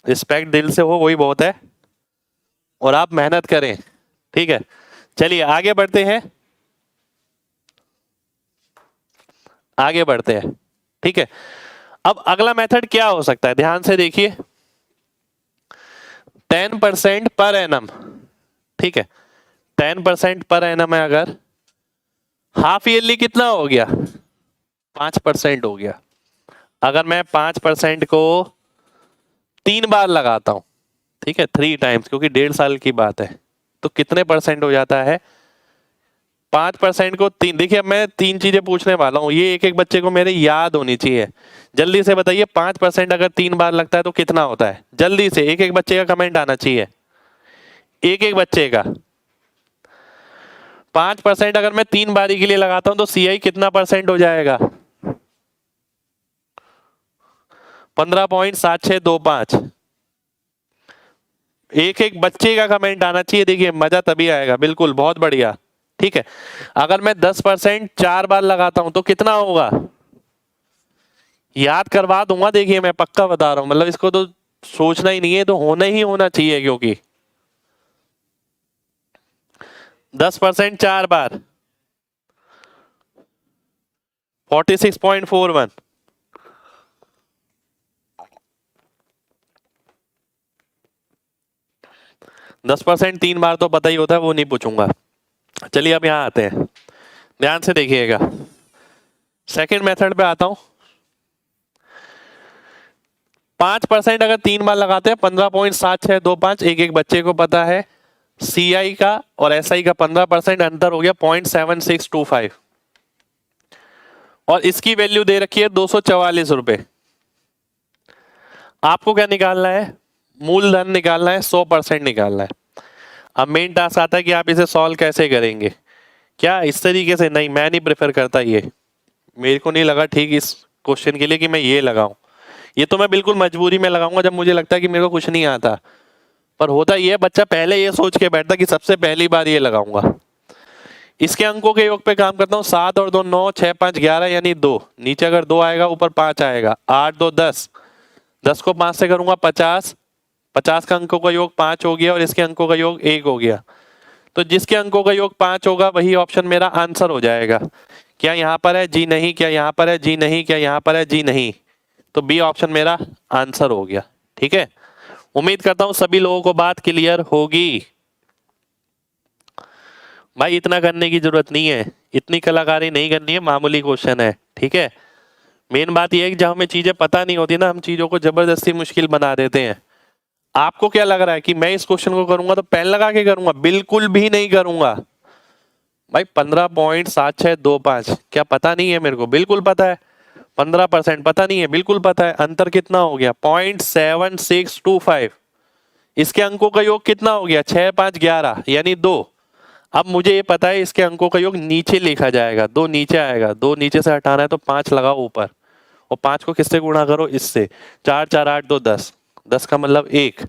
रिस्पेक्ट दिल से हो वही बहुत है, और आप मेहनत करें, ठीक है। चलिए आगे बढ़ते हैं, आगे बढ़ते हैं, ठीक है। अब अगला मेथड क्या हो सकता है, ध्यान से देखिए। 10% पर एनम, ठीक है। 10% पर एनम है, अगर हाफ ईयरली कितना हो गया, 5% हो गया। अगर मैं 5% को 3 बार लगाता हूं, ठीक है, 3 टाइम्स, क्योंकि 1.5 साल की बात है, तो कितने परसेंट हो जाता है। 5% को 3, देखिए अब मैं 3 चीजें पूछने वाला हूं, ये एक एक बच्चे को मेरे याद होनी चाहिए। जल्दी से बताइए 5% अगर 3 बार लगता है तो कितना होता है, जल्दी से एक एक बच्चे का कमेंट आना चाहिए, एक एक बच्चे का। 5% अगर मैं 3 बारी के लिए लगाता हूं तो CI कितना परसेंट हो जाएगा, 15.7625। एक एक बच्चे का कमेंट आना चाहिए, देखिए मजा तभी आएगा, बिल्कुल बहुत बढ़िया, ठीक है। अगर मैं 10% 4 बार लगाता हूं तो कितना होगा, याद करवा दूंगा, देखिए मैं पक्का बता रहा हूं, मतलब इसको तो सोचना ही नहीं है, तो होना ही होना चाहिए, क्योंकि 10% 4 बार 46.41। 10% 3 बार तो पता ही होता है, वो नहीं पूछूंगा। चलिए अब यहां आते हैं, ध्यान से देखिएगा। सेकंड मेथड पे आता हूं। 5% अगर 3 बार लगाते हैं 15.7625, एक एक बच्चे को पता है। CI का और SI का 15% अंतर हो गया 0.7625, और इसकी वैल्यू दे रखी है 244 रुपए। आपको क्या निकालना है, मूलधन निकालना है, 100% निकालना है। अब मेन टास्क आता है कि आप इसे सॉल्व कैसे करेंगे। क्या इस तरीके से, नहीं मैं नहीं प्रेफर करता, ये मेरे को नहीं लगा ठीक इस क्वेश्चन के लिए कि मैं ये लगाऊं। ये तो मैं बिल्कुल मजबूरी में लगाऊंगा जब मुझे लगता है कि मेरे को कुछ नहीं आता। पर होता ये बच्चा पहले ये सोच के बैठता कि सबसे पहली बार ये लगाऊंगा। इसके अंकों के योग पे काम करता हूँ, 7 और 2 9, 6 5 11 यानी 2, नीचे अगर 2 आएगा ऊपर 5 आएगा, 8 2 10, 10 को 5 से करूंगा 50, 50 का अंकों का योग 5 हो गया और इसके अंकों का योग 1 हो गया। तो जिसके अंकों का योग 5 होगा वही ऑप्शन मेरा आंसर हो जाएगा। क्या यहाँ पर है, जी नहीं, क्या यहाँ पर है, जी नहीं, क्या यहाँ पर है, जी नहीं, तो बी ऑप्शन मेरा आंसर हो गया, ठीक है। उम्मीद करता हूं सभी लोगों को बात क्लियर होगी। भाई इतना करने की जरूरत नहीं है, इतनी कलाकारी नहीं करनी है, मामूली क्वेश्चन है, ठीक है। मेन बात यह है कि जब हमें चीजें पता नहीं होती ना, हम चीजों को जबरदस्ती मुश्किल बना देते हैं। आपको क्या लग रहा है कि मैं इस क्वेश्चन को करूंगा तो पेन लगा के करूंगा, बिल्कुल भी नहीं करूंगा भाई। 15.7625 क्या पता नहीं है मेरे को, बिल्कुल पता है। 15% पता नहीं है, बिल्कुल पता है। अंतर कितना हो गया, 0.7625। इसके अंकों का योग कितना हो गया, 6 5 11 यानी 2। अब मुझे ये पता है इसके अंकों का योग नीचे लिखा जाएगा, 2 नीचे आएगा, 2 नीचे से हटाना है तो 5 लगाओ ऊपर, और 5 को किससे गुणा करो, इससे। 4 4 8 2 10, 10 का मतलब 1,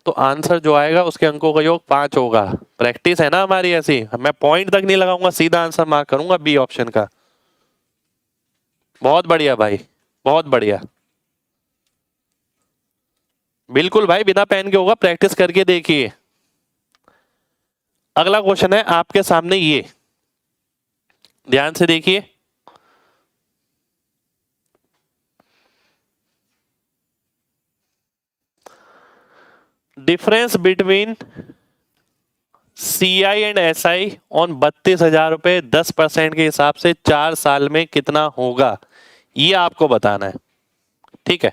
तो आंसर जो आएगा उसके अंकों का योग 5 होगा। प्रैक्टिस है ना हमारी ऐसी, मैं पॉइंट तक नहीं लगाऊंगा, सीधा आंसर मार्क करूंगा बी ऑप्शन का। बहुत बढ़िया भाई, बहुत बढ़िया, बिल्कुल भाई बिना पेन के होगा, प्रैक्टिस करके देखिए। अगला क्वेश्चन है आपके सामने, ये ध्यान से देखिए। Difference between CI and SI on 32,000 रुपए 10% के हिसाब से 4 साल में कितना होगा, ये आपको बताना है, ठीक है।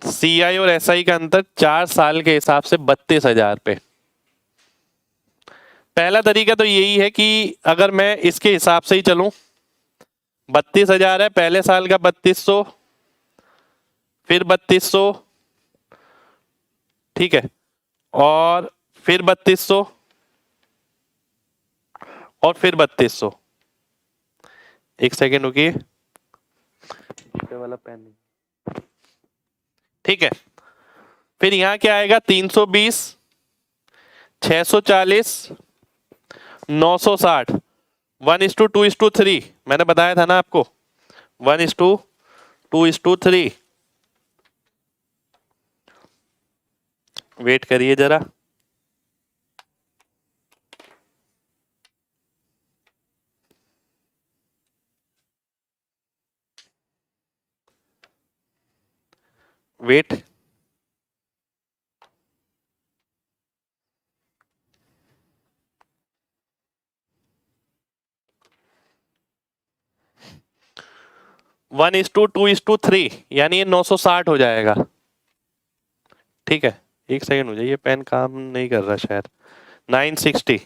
CI और SI का अंतर 4 साल के हिसाब से 32,000 पे। पहला तरीका तो यही है कि अगर मैं इसके हिसाब से ही चलूं, 32,000 है, पहले साल का 3200, फिर 3200, ठीक है, और फिर 3200, और फिर 3200, एक सेकेंड रुकिए, वाला पेन नहीं, ठीक है। फिर यहां क्या आएगा, 320, 640, 960, 1:2:3, मैंने बताया था ना आपको, 1:2:3। वेट करिए जरा, wait. One is to three, यानी ये 960 हो जाएगा, ठीक है। एक सेकंड हो जाइए, पेन काम नहीं कर रहा शायद। 960,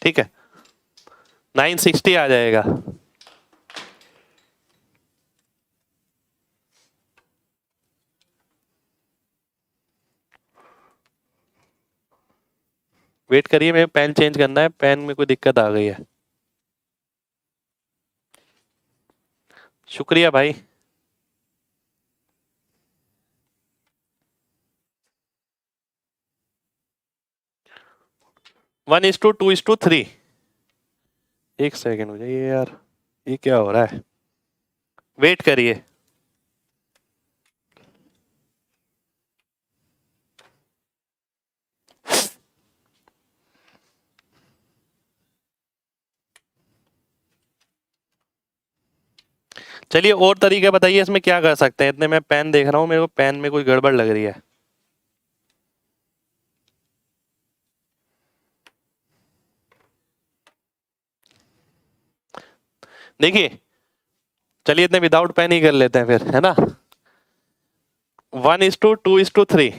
ठीक है, 960 आ जाएगा। वेट करिए, मेरे पेन चेंज करना है, पेन में कोई दिक्कत आ गई है। शुक्रिया भाई। One is to three. एक सेकेंड हो जाइए यार, ये क्या हो रहा है, वेट करिए। चलिए और तरीके बताइए, इसमें क्या कर सकते हैं। इतने मैं पेन देख रहा हूँ, मेरे को पेन में कोई गड़बड़ लग रही है। देखिए, चलिए इतने विदाउट पेन ही कर लेते हैं फिर, है ना। 1:2:3,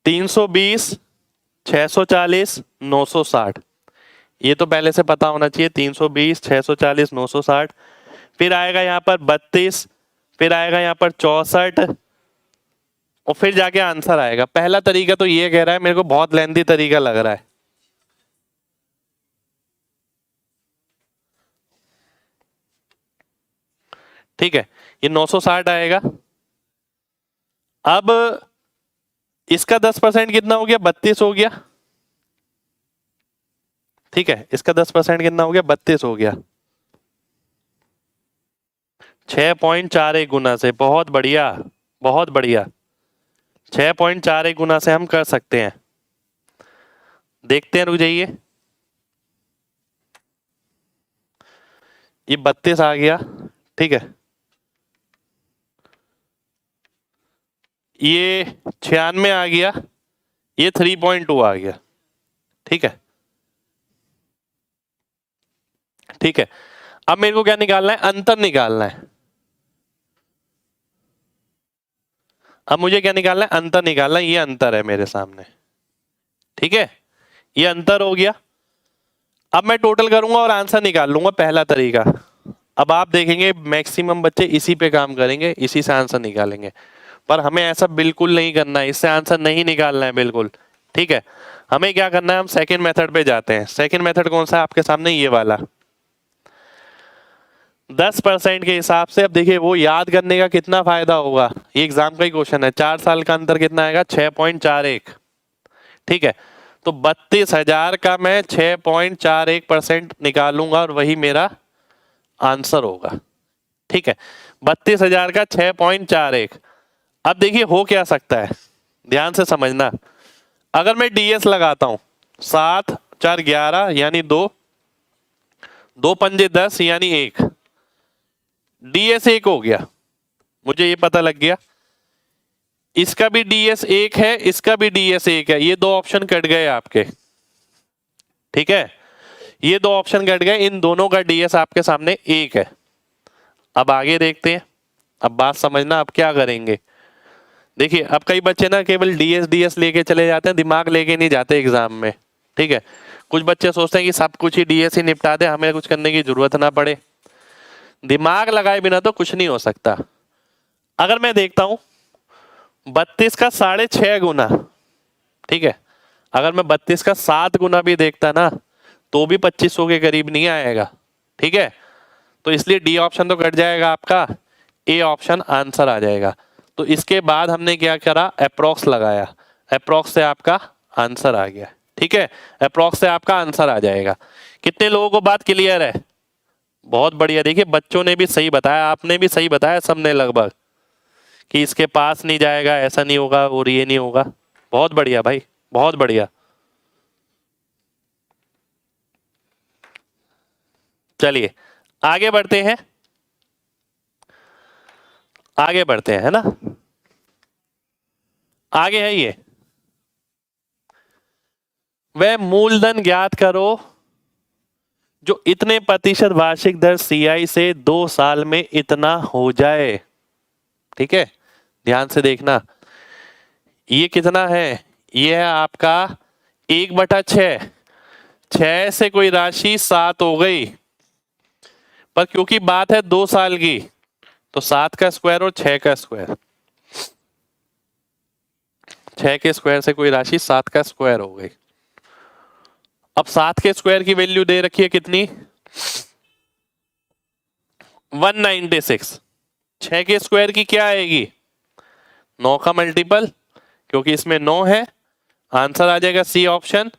320, 640, 960, ये तो पहले से पता होना चाहिए। 320, 640, 960। फिर आएगा यहाँ पर 32, फिर आएगा यहाँ पर 64, और फिर जाके आंसर आएगा। पहला तरीका तो ये कह रहा है, मेरे को बहुत लेंथी तरीका लग रहा है, ठीक है। ये 960 आएगा। अब इसका 10% कितना हो गया, 32 हो गया, ठीक है। इसका 10% कितना हो गया, 32 हो गया। 6.41 गुना से, बहुत बढ़िया, बहुत बढ़िया। 6.41 गुना से हम कर सकते हैं। देखते हैं, रुक जाइए। ये 32 आ गया, ठीक है। ये 96 आ गया, ये 3.2 आ गया, ठीक है, ठीक है। अब मेरे को क्या निकालना है, अंतर निकालना है। अब मुझे क्या निकालना है, अंतर निकालना है। ये अंतर है मेरे सामने, ठीक है, ये अंतर हो गया। अब मैं टोटल करूंगा और आंसर निकाल लूंगा, पहला तरीका। अब आप देखेंगे मैक्सिमम बच्चे इसी पे काम करेंगे, इसी से आंसर निकालेंगे, पर हमें ऐसा बिल्कुल नहीं करना है, इससे आंसर नहीं निकालना है बिल्कुल, ठीक है। हमें क्या करना है, हम सेकंड मेथड पे जाते हैं। सेकंड मेथड कौन सा है आपके सामने, ये वाला। 10% के हिसाब से, अब देखिए वो याद करने का कितना फायदा होगा, ये एग्जाम का ही क्वेश्चन है। 4 साल का अंतर कितना आएगा, 6.41, ठीक है। तो 32,000 का मैं 6.41% निकालूंगा और वही मेरा आंसर होगा, ठीक है। 32,000 का 6.41। अब देखिए हो क्या सकता है, ध्यान से समझना। अगर मैं डीएस लगाता हूं, 7 4 11 यानी 2, 2 पंजे 10 यानी 1, डीएस 1 हो गया, मुझे ये पता लग गया। इसका भी डीएस 1 है, इसका भी डीएस 1 है, ये दो ऑप्शन कट गए आपके, ठीक है। ये दो ऑप्शन कट गए, इन दोनों का डीएस आपके सामने 1 है। अब आगे देखते हैं, अब बात समझना, अब क्या करेंगे। देखिए अब कई बच्चे ना केवल डीएस डीएस लेके चले जाते हैं, दिमाग लेके नहीं जाते एग्जाम में, ठीक है। कुछ बच्चे सोचते हैं कि सब कुछ ही डीएस ही निपटा दे, हमें कुछ करने की जरूरत ना पड़े। दिमाग लगाए बिना तो कुछ नहीं हो सकता। अगर मैं देखता हूं 32 का 6.5 गुना, ठीक है, अगर मैं 32 का 7 गुना भी देखता ना तो भी 2500 के करीब नहीं आएगा, ठीक है। तो इसलिए डी ऑप्शन तो कट जाएगा आपका, ए ऑप्शन आंसर आ जाएगा। तो इसके बाद हमने क्या करा, अप्रोक्स लगाया, अप्रोक्स से आपका आंसर आ गया। ठीक है, अप्रोक्स से आपका आंसर आ जाएगा। कितने लोगों को बात क्लियर है? बहुत बढ़िया। देखिए बच्चों ने भी सही बताया, आपने भी सही बताया, सबने लगभग, कि इसके पास नहीं जाएगा, ऐसा नहीं होगा और ये नहीं होगा। बहुत बढ़िया भाई, बहुत बढ़िया। चलिए आगे बढ़ते हैं, आगे बढ़ते हैं, है ना। आगे है ये, वह मूलधन ज्ञात करो जो इतने प्रतिशत वार्षिक दर सीआई से 2 साल में इतना हो जाए। ठीक है, ध्यान से देखना, ये कितना है, ये है आपका 1/6। 6 से कोई राशि 7 हो गई, पर क्योंकि बात है 2 साल की, तो 7 का स्क्वायर और 6 का स्क्वायर, 6 के स्क्वायर से कोई राशि 7 का स्क्वायर हो गई। अब 7 के स्क्वायर की वैल्यू दे रखी है कितनी, 196। 6 के स्क्वायर की क्या आएगी, 9 का मल्टीपल, क्योंकि इसमें 9 है, आंसर आ जाएगा सी ऑप्शन।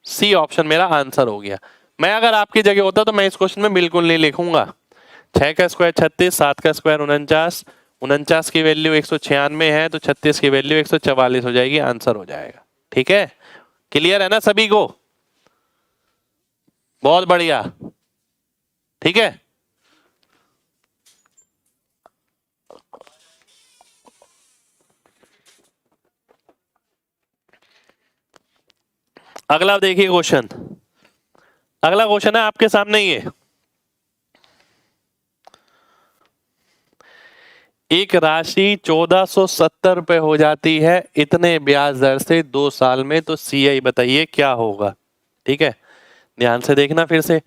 सी ऑप्शन मेरा आंसर हो गया। मैं अगर आपकी जगह होता तो मैं इस क्वेश्चन में बिल्कुल नहीं लिखूंगा। 6 का स्क्वायर 36, 7 का स्क्वायर 49, 49 की वैल्यू 196 है, तो 36 की वैल्यू 144 हो जाएगी, आंसर हो जाएगा। ठीक है, क्लियर है ना सभी को? बहुत बढ़िया। ठीक है, अगला देखिए क्वेश्चन। अगला क्वेश्चन है आपके सामने, ये एक राशि 1470 रुपए हो जाती है इतने ब्याज दर से 2 साल में, तो सीआई बताइए क्या होगा। ठीक है, ध्यान से देखना, फिर से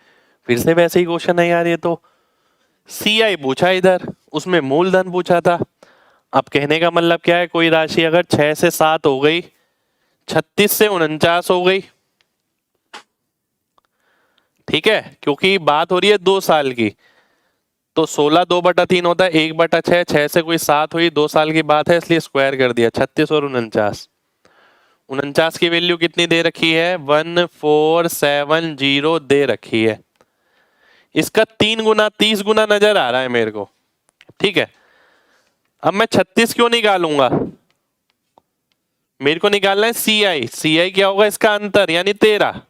वैसे ही क्वेश्चन है यार। ये तो सीआई पूछा इधर, उसमें मूलधन पूछा था। अब कहने का मतलब क्या है, कोई राशि अगर 6 से 7 हो गई, 36 से 49 हो गई, ठीक है, क्योंकि बात हो रही है 2 साल की, तो 16 2/3 होता है, 1/6, 6 से कोई 7 हुई, 2 साल की बात है, इसलिए स्क्वायर कर दिया, 36 और 49। 49 की वैल्यू कितनी दे रखी है, 1470 दे रखी है। इसका 3 गुना 30 गुना नजर आ रहा है मेरे को। ठीक है, अब मैं 36 क्यों निकालूंगा, मेरे को निकालना है सीआई। सीआई क्या होगा, इसका अंतर, यानी 13।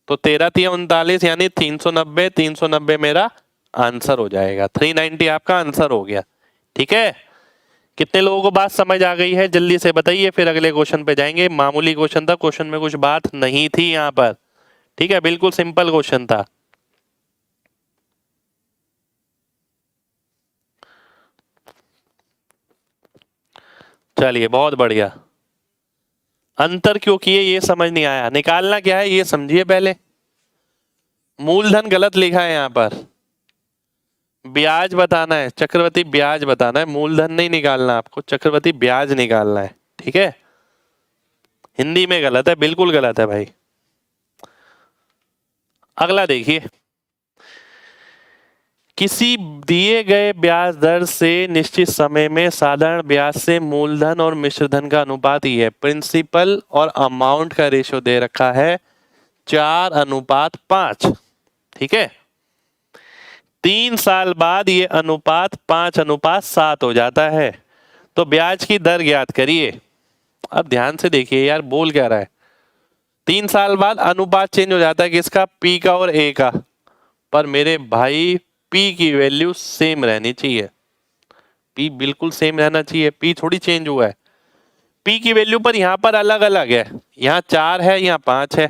तो 13 3 39, यानी 390। 390 मेरा आंसर हो जाएगा, 390 आपका आंसर हो गया। ठीक है, कितने लोगों को बात समझ आ गई है, जल्दी से बताइए, फिर अगले क्वेश्चन पे जाएंगे। मामूली क्वेश्चन था, क्वेश्चन में कुछ बात नहीं थी यहाँ पर। ठीक है, बिल्कुल सिंपल क्वेश्चन था। चलिए बहुत बढ़िया। अंतर क्यों किए ये समझ नहीं आया, निकालना क्या है ये समझिए पहले। मूलधन गलत लिखा है यहाँ पर, ब्याज बताना है, चक्रवृद्धि ब्याज बताना है, मूलधन नहीं निकालना आपको, चक्रवृद्धि ब्याज निकालना है। ठीक है, हिंदी में गलत है, बिल्कुल गलत है भाई। अगला देखिए, किसी दिए गए ब्याज दर से निश्चित समय में साधारण ब्याज से मूलधन और मिश्रधन का अनुपात ही है। प्रिंसिपल और अमाउंट का रेशियो दे रखा है 4:5। ठीक है, 3 साल बाद ये अनुपात 5:7 हो जाता है, तो ब्याज की दर ज्ञात करिए। अब ध्यान से देखिए यार, बोल क्या रहा है, 3 साल बाद अनुपात चेंज हो जाता है किसका, पी का और ए का। पर मेरे भाई पी की वैल्यू सेम रहनी चाहिए, पी बिल्कुल सेम रहना चाहिए, पी थोड़ी चेंज हुआ है। पी की वैल्यू पर यहां पर अलग अलग है, यहाँ 4 है, यहाँ 5 है।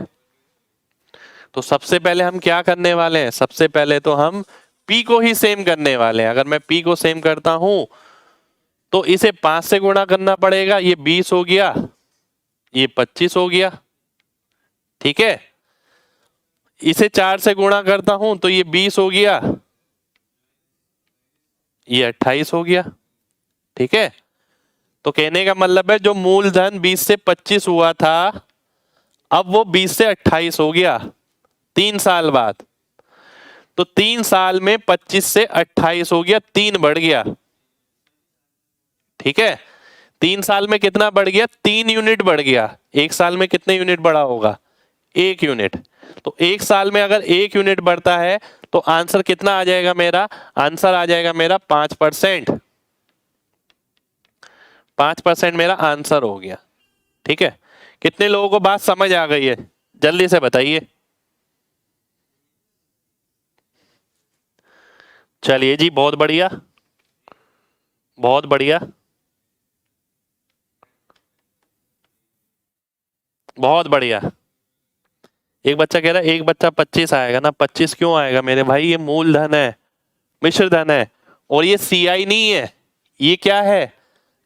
तो सबसे पहले हम क्या करने वाले हैं, सबसे पहले तो हम पी को ही सेम करने वाले हैं। अगर मैं पी को सेम करता हूं तो इसे 5 से गुणा करना पड़ेगा, ये 20 हो गया, ये 25 हो गया। ठीक है, इसे 4 से गुणा करता हूं तो ये 20 हो गया, ये 28 हो गया। ठीक है, तो कहने का मतलब है जो मूलधन 20 से 25 हुआ था, अब वो 20 से 28 हो गया 3 साल बाद। तो 3 साल में 25 से 28 हो गया, 3 बढ़ गया। ठीक है, 3 साल में कितना बढ़ गया? 3 यूनिट बढ़ गया। 1 साल में कितने यूनिट बढ़ा होगा? 1 यूनिट। तो 1 साल में अगर 1 यूनिट बढ़ता है तो आंसर कितना आ जाएगा मेरा? आंसर आ जाएगा मेरा 5%। 5% मेरा आंसर हो गया। ठीक है, कितने लोगों को बात समझ आ गई है? जल्दी से बताइए। चलिए जी, बहुत बढ़िया, बहुत बढ़िया, बहुत बढ़िया। एक बच्चा कह रहा है, एक बच्चा 25 आएगा ना। 25 क्यों आएगा मेरे भाई? ये मूलधन है, मिश्र धन है, और ये CI नहीं है। ये क्या है?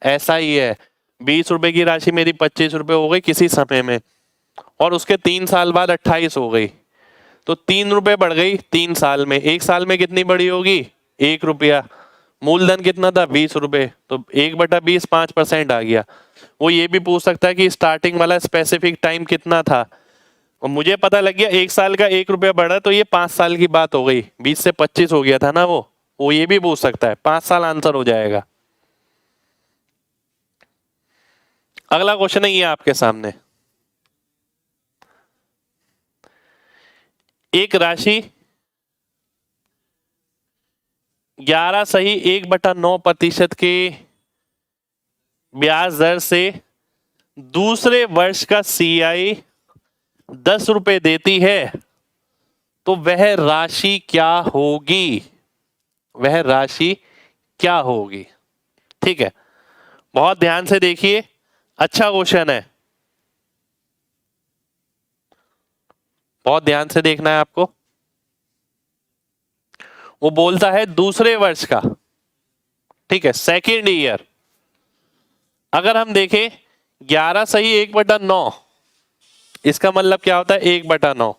ऐसा ही है। 20 रुपए की राशि मेरी 25 रुपए हो गई किसी समय में, और उसके 3 साल बाद 28 हो गई, तो 3 रुपए बढ़ गई 3 साल में। 1 साल में कितनी बढ़ी होगी? 1 रुपया। मूलधन कितना था? 20 रुपए। तो 1/20 5% आ गया। वो ये भी पूछ सकता है कि स्टार्टिंग वाला स्पेसिफिक टाइम कितना था, और मुझे पता लग गया 1 साल का 1 रुपया बढ़ा, तो ये 5 साल की बात हो गई। 20 से 25 हो गया था ना वो ये भी पूछ सकता है। 5 साल आंसर हो जाएगा। अगला क्वेश्चन है ये आपके सामने। एक राशि 11.1/9% के ब्याज दर से दूसरे वर्ष का CI 10 रुपए देती है, तो वह राशि क्या होगी? वह राशि क्या होगी? ठीक है, बहुत ध्यान से देखिए, अच्छा क्वेश्चन है, बहुत ध्यान से देखना है आपको। वो बोलता है दूसरे वर्ष का, ठीक है, सेकेंड ईयर। अगर हम देखें 11.1/9, इसका मतलब क्या होता है? 1/9,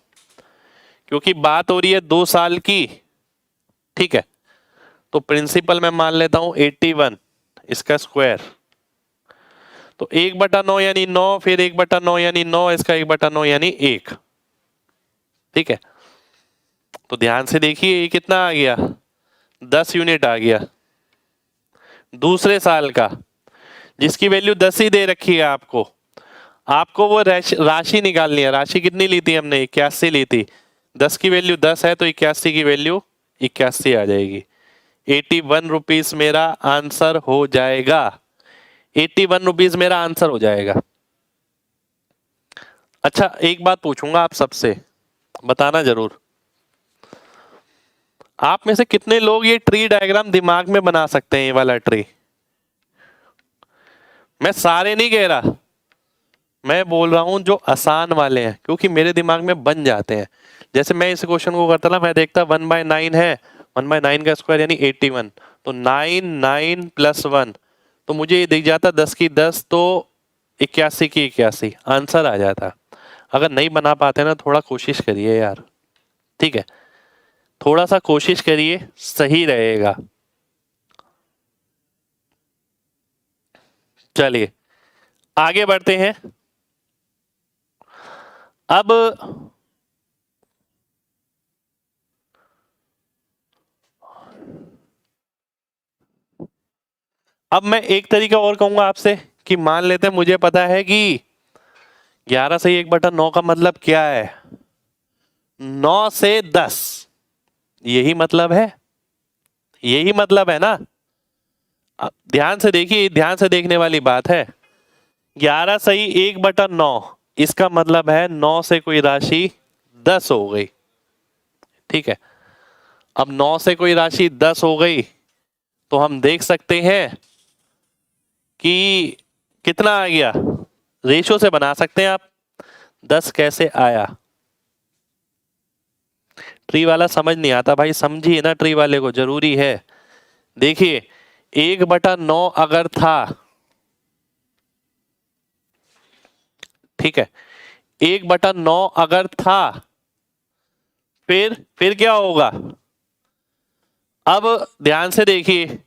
क्योंकि बात हो रही है 2 साल की। ठीक है, तो प्रिंसिपल मैं मान लेता हूं 81, इसका स्क्वायर, तो 1/9 यानी 9, फिर 1/9 यानी 9, इसका 1/9 यानी 1। ठीक है, तो ध्यान से देखिए, ये कितना आ गया? 10 यूनिट आ गया दूसरे साल का, जिसकी वैल्यू 10 ही दे रखी है आपको। आपको वो राशि निकालनी है। राशि कितनी ली थी हमने? 81 ली थी। 10 की वैल्यू 10 है, तो 81 की वैल्यू 81 आ जाएगी। 81 रुपीज मेरा आंसर हो जाएगा। 81 रुपीज मेरा आंसर हो जाएगा। अच्छा, एक बात पूछूंगा आप सबसे, बताना जरूर, आप में से कितने लोग ये ट्री डायग्राम दिमाग में बना सकते हैं? ये वाला ट्री, मैं सारे नहीं कह रहा, मैं बोल रहा हूं जो आसान वाले हैं, क्योंकि मेरे दिमाग में बन जाते हैं। जैसे मैं इस क्वेश्चन को करता ना, मैं देखता 1/9 है, 1/9 का स्क्वायर यानी 81, तो 9 9 + 1, तो मुझे ये दिख जाता 10 की 10, तो 81 की 81, आंसर आ जाता। अगर नहीं बना पाते ना, थोड़ा कोशिश करिए यार। ठीक है, थोड़ा सा कोशिश करिए, सही रहेगा। चलिए आगे बढ़ते हैं। अब मैं एक तरीका और कहूंगा आपसे कि मान लेते हैं मुझे पता है कि 11/1/9 का मतलब क्या है? 9 से 10, यही मतलब है, यही मतलब है ना। अब ध्यान से देखिए, ध्यान से देखने वाली बात है। 11/1/9, इसका मतलब है 9 से कोई राशि 10 हो गई। ठीक है, अब 9 से कोई राशि 10 हो गई, तो हम देख सकते हैं कि कितना आ गया। रेशो से बना सकते हैं आप। 10 कैसे आया? ट्री वाला समझ नहीं आता भाई, समझिए ना, ट्री वाले को जरूरी है। देखिए 1/9 अगर था, ठीक है, 1/9 अगर था, फिर क्या होगा? अब ध्यान से देखिए,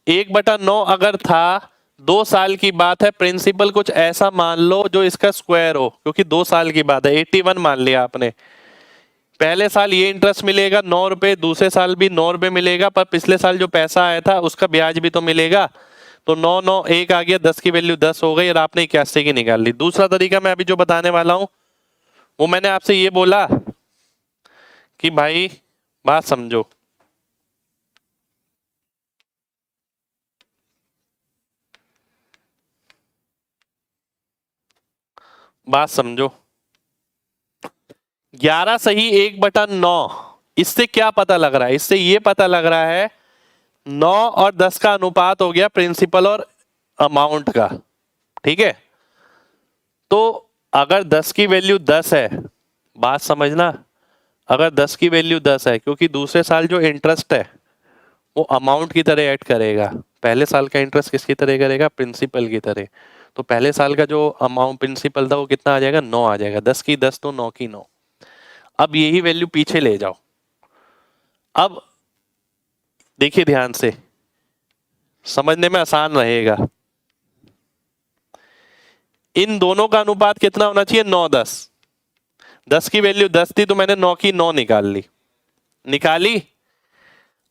1/9 अगर था, 2 साल की बात है, प्रिंसिपल कुछ ऐसा मान लो जो इसका स्क्वायर हो, क्योंकि 2 साल की बात है। 81 मान लिया आपने, पहले साल ये इंटरेस्ट मिलेगा 9 रुपए, दूसरे साल भी 9 रुपए मिलेगा, पर पिछले साल जो पैसा आया था उसका ब्याज भी तो मिलेगा। तो 9 9 1 आ गया, 10 की वैल्यू 10 हो गई और आपने 81 की निकाल ली। दूसरा तरीका मैं अभी जो बताने वाला हूं वो मैंने आपसे ये बोला कि भाई बात समझो, बात समझो। 11 सही 1/9, इससे क्या पता लग रहा है? इससे ये पता लग रहा है 9 और 10 का अनुपात हो गया प्रिंसिपल और अमाउंट का। ठीक है, तो अगर 10 की वैल्यू 10 है, बात समझना, अगर 10 की वैल्यू 10 है, क्योंकि दूसरे साल जो इंटरेस्ट है वो अमाउंट की तरह ऐड करेगा, पहले साल का इंटरेस्ट किसकी तरह करेगा? प्रिंसिपल की तरह। तो पहले साल का जो अमाउंट प्रिंसिपल था वो कितना आ जाएगा? 9 आ जाएगा। 10 की 10 तो 9 की 9। अब यही वैल्यू पीछे ले जाओ। अब देखिए ध्यान से, समझने में आसान रहेगा। इन दोनों का अनुपात कितना होना चाहिए? 9 10। 10 की वैल्यू 10 थी तो मैंने 9 की 9 निकाल ली, निकाली।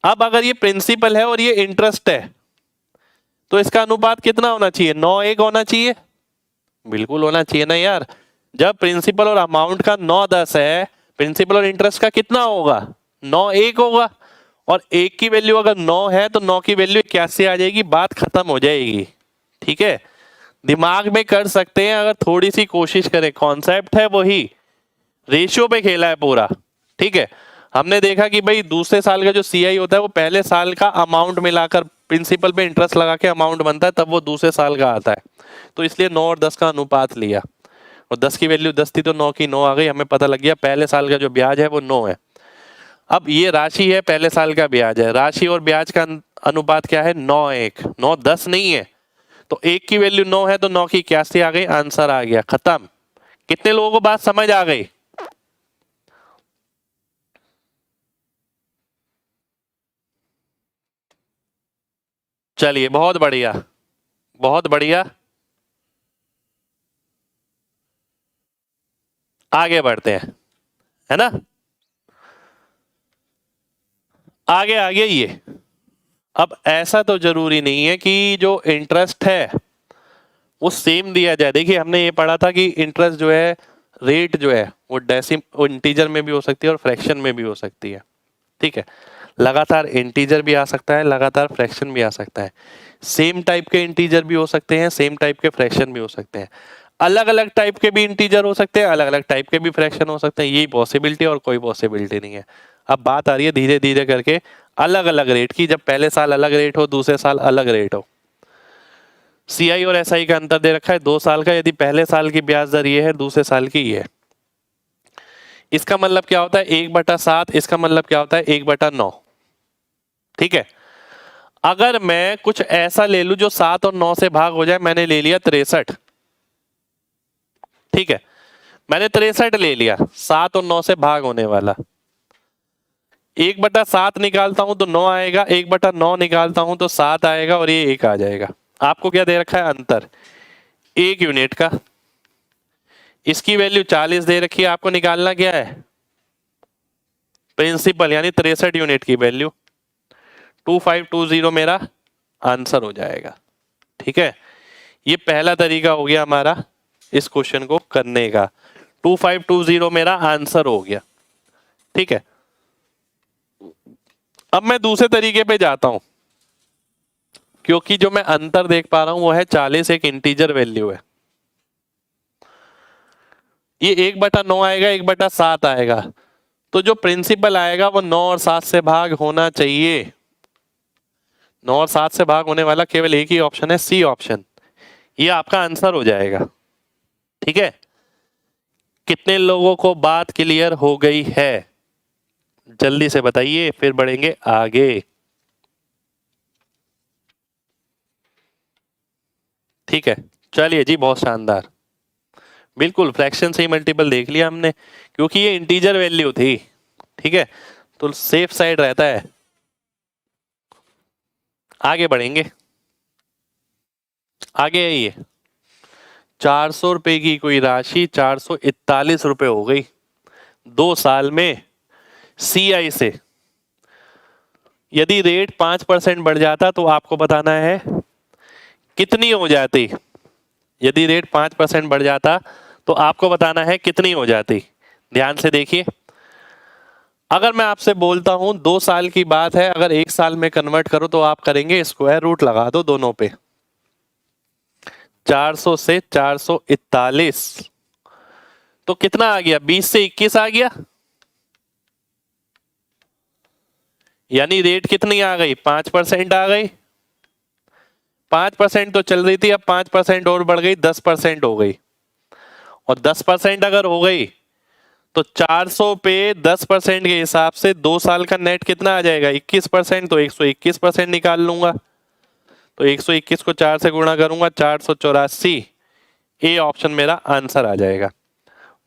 अब अगर ये प्रिंसिपल है और ये इंटरेस्ट है तो इसका अनुपात कितना होना चाहिए? 9 1 होना चाहिए। बिल्कुल होना चाहिए ना यार। जब प्रिंसिपल और अमाउंट का 9 10 है, प्रिंसिपल और इंटरेस्ट का कितना होगा? 9 1 होगा। और 1 की वैल्यू अगर 9 है तो 9 की वैल्यू 81 आ जाएगी, बात खत्म हो जाएगी। ठीक है, दिमाग में कर सकते हैं अगर थोड़ी सी कोशिश करें। कॉन्सेप्ट है वही, रेशियो पे खेला है पूरा। ठीक है, हमने देखा कि भाई दूसरे साल का जो सीआई होता है वो पहले साल का अमाउंट मिलाकर प्रिंसिपल पे इंटरेस्ट लगा के अमाउंट बनता है, तब वो दूसरे साल का आता है। तो इसलिए 9 और 10 का अनुपात लिया, और 10 की वैल्यू 10 थी तो 9 की 9 आ गई। हमें पता लग गया पहले साल का जो ब्याज है वो 9 है। अब ये राशि है, पहले साल का ब्याज है। राशि और ब्याज का अनुपात क्या है? 9 1। 9 10 नहीं है, तो 1 की वैल्यू 9 है तो 9 की 81 आ गई, आंसर आ गया, खत्म। कितने लोगों को बात समझ आ गई? चलिए, बहुत बढ़िया, बहुत बढ़िया। आगे बढ़ते हैं, है ना? आगे आगे ये, अब ऐसा तो जरूरी नहीं है कि जो इंटरेस्ट है वो सेम दिया जाए। देखिए हमने ये पढ़ा था कि इंटरेस्ट जो है, रेट जो है वो वो इंटीजर में भी हो सकती है और फ्रैक्शन में भी हो सकती है। ठीक है, लगातार इंटीजर भी आ सकता है, लगातार फ्रैक्शन भी आ सकता है। सेम टाइप के इंटीजर भी हो सकते हैं, सेम टाइप के फ्रैक्शन भी हो सकते हैं। अलग अलग टाइप के भी इंटीजर हो सकते हैं, अलग अलग टाइप के भी फ्रैक्शन हो सकते हैं। यही पॉसिबिलिटी और कोई पॉसिबिलिटी नहीं है। अब बात आ रही है धीरे धीरे करके अलग अलग रेट की। जब पहले साल अलग रेट हो, दूसरे साल अलग रेट हो। सीआई और एसआई का अंतर दे रखा है 2 साल का। यदि पहले साल की ब्याज दर ये है, दूसरे साल की ये है, इसका मतलब क्या होता है? 1/7। इसका मतलब क्या होता है? 1/9। ठीक है, अगर मैं कुछ ऐसा ले लूं जो 7 और 9 से भाग हो जाए, मैंने ले लिया 63। ठीक है, मैंने 63 ले लिया, 7 और 9 से भाग होने वाला। 1/7 निकालता हूं तो 9 आएगा, 1/9 निकालता हूं तो 7 आएगा, और ये 1 आ जाएगा। आपको क्या दे रखा है? अंतर 1 यूनिट का। इसकी वैल्यू 40 दे रखी है, आपको निकालना क्या है? प्रिंसिपल, यानी 63 यूनिट की वैल्यू। 2520 मेरा आंसर हो जाएगा। ठीक है, ये पहला तरीका हो गया हमारा इस क्वेश्चन को करने का। 2520 मेरा आंसर हो गया। ठीक है, अब मैं दूसरे तरीके पे जाता हूं, क्योंकि जो मैं अंतर देख पा रहा हूं वो है 40 एक इंटीजर वैल्यू है। ये 1/9 आएगा, 1/7 आएगा, तो जो प्रिंसिपल आएगा वो 9 और 7 से भाग होना चाहिए। 9 और 7 से भाग होने वाला केवल एक ही ऑप्शन है, सी ऑप्शन। ये आपका आंसर हो जाएगा। ठीक है, कितने लोगों को बात क्लियर हो गई है? जल्दी से बताइए, फिर बढ़ेंगे आगे। ठीक है, चलिए जी, बहुत शानदार। बिल्कुल फ्रैक्शन से ही मल्टीपल देख लिया हमने, क्योंकि ये इंटीजर वैल्यू थी। ठीक है, तो सेफ साइड रहता है। आगे बढ़ेंगे, आगे आइए। 400 रुपए की कोई राशि 441 रुपए हो गई 2 साल में। CI से यदि रेट 5% बढ़ जाता तो आपको बताना है कितनी हो जाती। यदि रेट 5% बढ़ जाता तो आपको बताना है कितनी हो जाती। ध्यान से देखिए, अगर मैं आपसे बोलता हूं 2 साल की बात है, अगर 1 साल में कन्वर्ट करो तो आप करेंगे स्क्वायर रूट लगा दो दोनों पे। 400 से 441 तो कितना आ गया? 20 से 21 आ गया। यानी रेट कितनी आ गई? 5% आ गई। 5% तो चल रही थी, अब 5% और बढ़ गई, 10% हो गई। और 10% अगर हो गई तो 400 पे 10% के हिसाब से 2 साल का नेट कितना आ जाएगा? 21%। तो 121% निकाल लूंगा। तो 121 को 4 से गुणा करूंगा, 484। ए ऑप्शन मेरा आंसर आ जाएगा।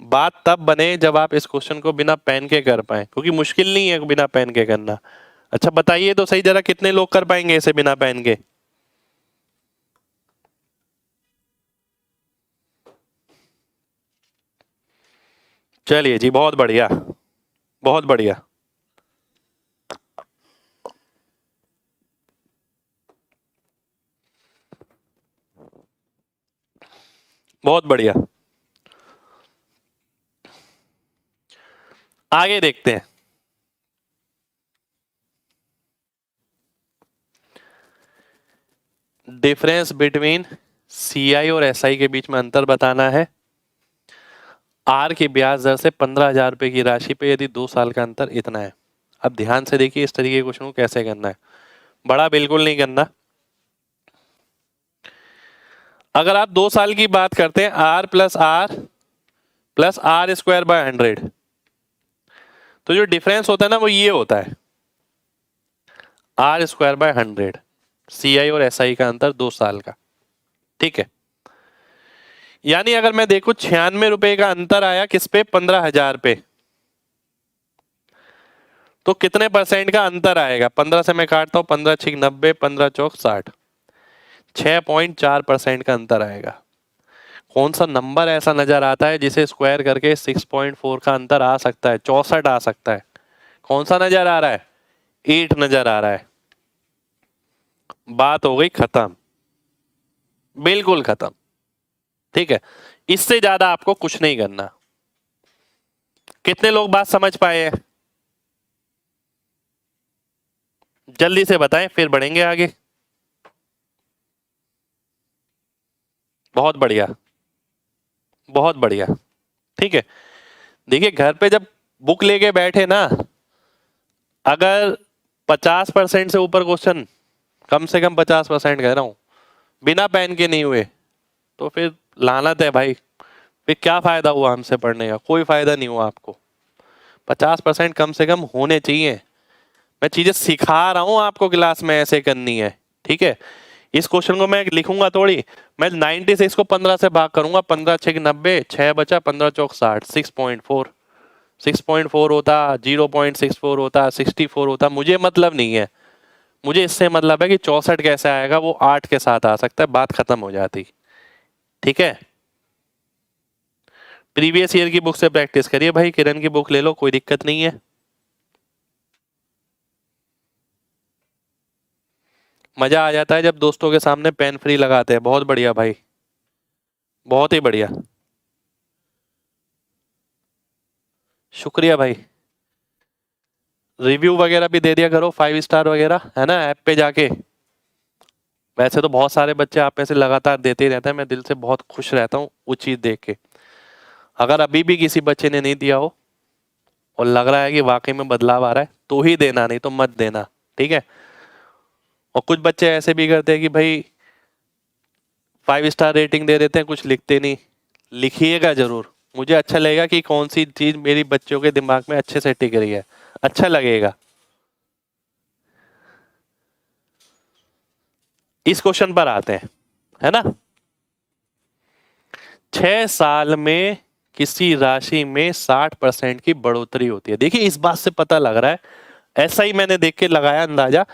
बात तब बने जब आप इस क्वेश्चन को बिना पेन के कर पाए, क्योंकि मुश्किल नहीं है बिना पेन के करना। अच्छा बताइए तो सही जरा, कितने लोग कर पाएंगे इसे बिना पेन के? चलिए जी, बहुत बढ़िया, बहुत बढ़िया। बहुत बढ़िया, आगे देखते हैं। डिफरेंस बिटवीन CI और SI के बीच में अंतर बताना है। R की ब्याज दर से 15,000 रुपए की राशि पे यदि 2 साल का अंतर इतना है। अब ध्यान से देखिए इस तरीके के क्वेश्चन को कैसे करना है। बड़ा बिल्कुल नहीं करना। अगर आप 2 साल की बात करते हैं, R plus R square by 100, तो जो डिफरेंस होता है ना वो ये होता है, R स्क्वायर बाय 100। CI और SI का अंतर 2 साल का, ठीक है। यानी अगर मैं देखूं 96 रुपए का अंतर आया किस पे? 15,000 पे, तो कितने परसेंट का अंतर आएगा? 15 से मैं काटता हूं, 15 छिक 90, 15 चौक 60, 6.4% का अंतर आएगा। कौन सा नंबर ऐसा नजर आता है जिसे स्क्वायर करके 6.4 का अंतर आ सकता है? 64 आ सकता है। कौन सा नजर आ रहा है? 8 नजर आ रहा है। बात हो गई खत्म, बिल्कुल खत्म, ठीक है। इससे ज्यादा आपको कुछ नहीं करना। कितने लोग बात समझ पाए हैं? जल्दी से बताएं, फिर बढ़ेंगे आगे। बहुत बढ़िया, बहुत बढ़िया, ठीक है। देखिए घर पे जब बुक लेके बैठे ना, अगर 50% से ऊपर क्वेश्चन, कम से कम 50% कह रहा हूं, बिना पेन के नहीं हुए तो फिर लानत है भाई। फिर क्या फायदा हुआ हमसे पढ़ने का? कोई फायदा नहीं हुआ आपको। 50% कम से कम होने चाहिए। मैं चीजें सिखा रहा हूं आपको, क्लास में ऐसे करनी है, ठीक है। इस क्वेश्चन को मैं लिखूंगा थोड़ी, मैं 96 को 15 से भाग करूंगा, 15 छिक 90, 6 बचा, 15 चौक 60, 6.4, 6.4 होता, 0.64 होता, 64 होता, मुझे मतलब नहीं है। मुझे इससे मतलब है कि 64 कैसे आएगा, वो 8 के साथ आ सकता है, बात खत्म हो जाती, ठीक है। प्रीवियस ईयर की बुक से प्रैक्टिस करिए भाई, किरण की बुक ले लो, कोई दिक्कत नहीं है। मजा आ जाता है जब दोस्तों के सामने पेन फ्री लगाते हैं। बहुत बढ़िया भाई, बहुत ही बढ़िया, शुक्रिया भाई। रिव्यू वगैरह भी दे दिया करो, 5 स्टार वगैरह, है ना, ऐप पे जाके। वैसे तो बहुत सारे बच्चे आप में से लगातार देते ही रहते हैं, मैं दिल से बहुत खुश रहता हूँ वो चीज देख के। अगर अभी भी किसी बच्चे ने नहीं दिया हो और लग रहा है कि वाकई में बदलाव आ रहा है तो ही देना, नहीं तो मत देना, ठीक है। और कुछ बच्चे ऐसे भी करते हैं कि भाई 5 स्टार रेटिंग दे देते हैं, कुछ लिखते नहीं। लिखिएगा जरूर, मुझे अच्छा लगेगा कि कौन सी चीज मेरी बच्चों के दिमाग में अच्छे से टिक रही है, अच्छा लगेगा। इस क्वेश्चन पर आते हैं, है ना। 6 साल में किसी राशि में 60% की बढ़ोतरी होती है। देखिए इस बात से पता लग रहा है, ऐसा ही मैंने देख के लगाया अंदाजा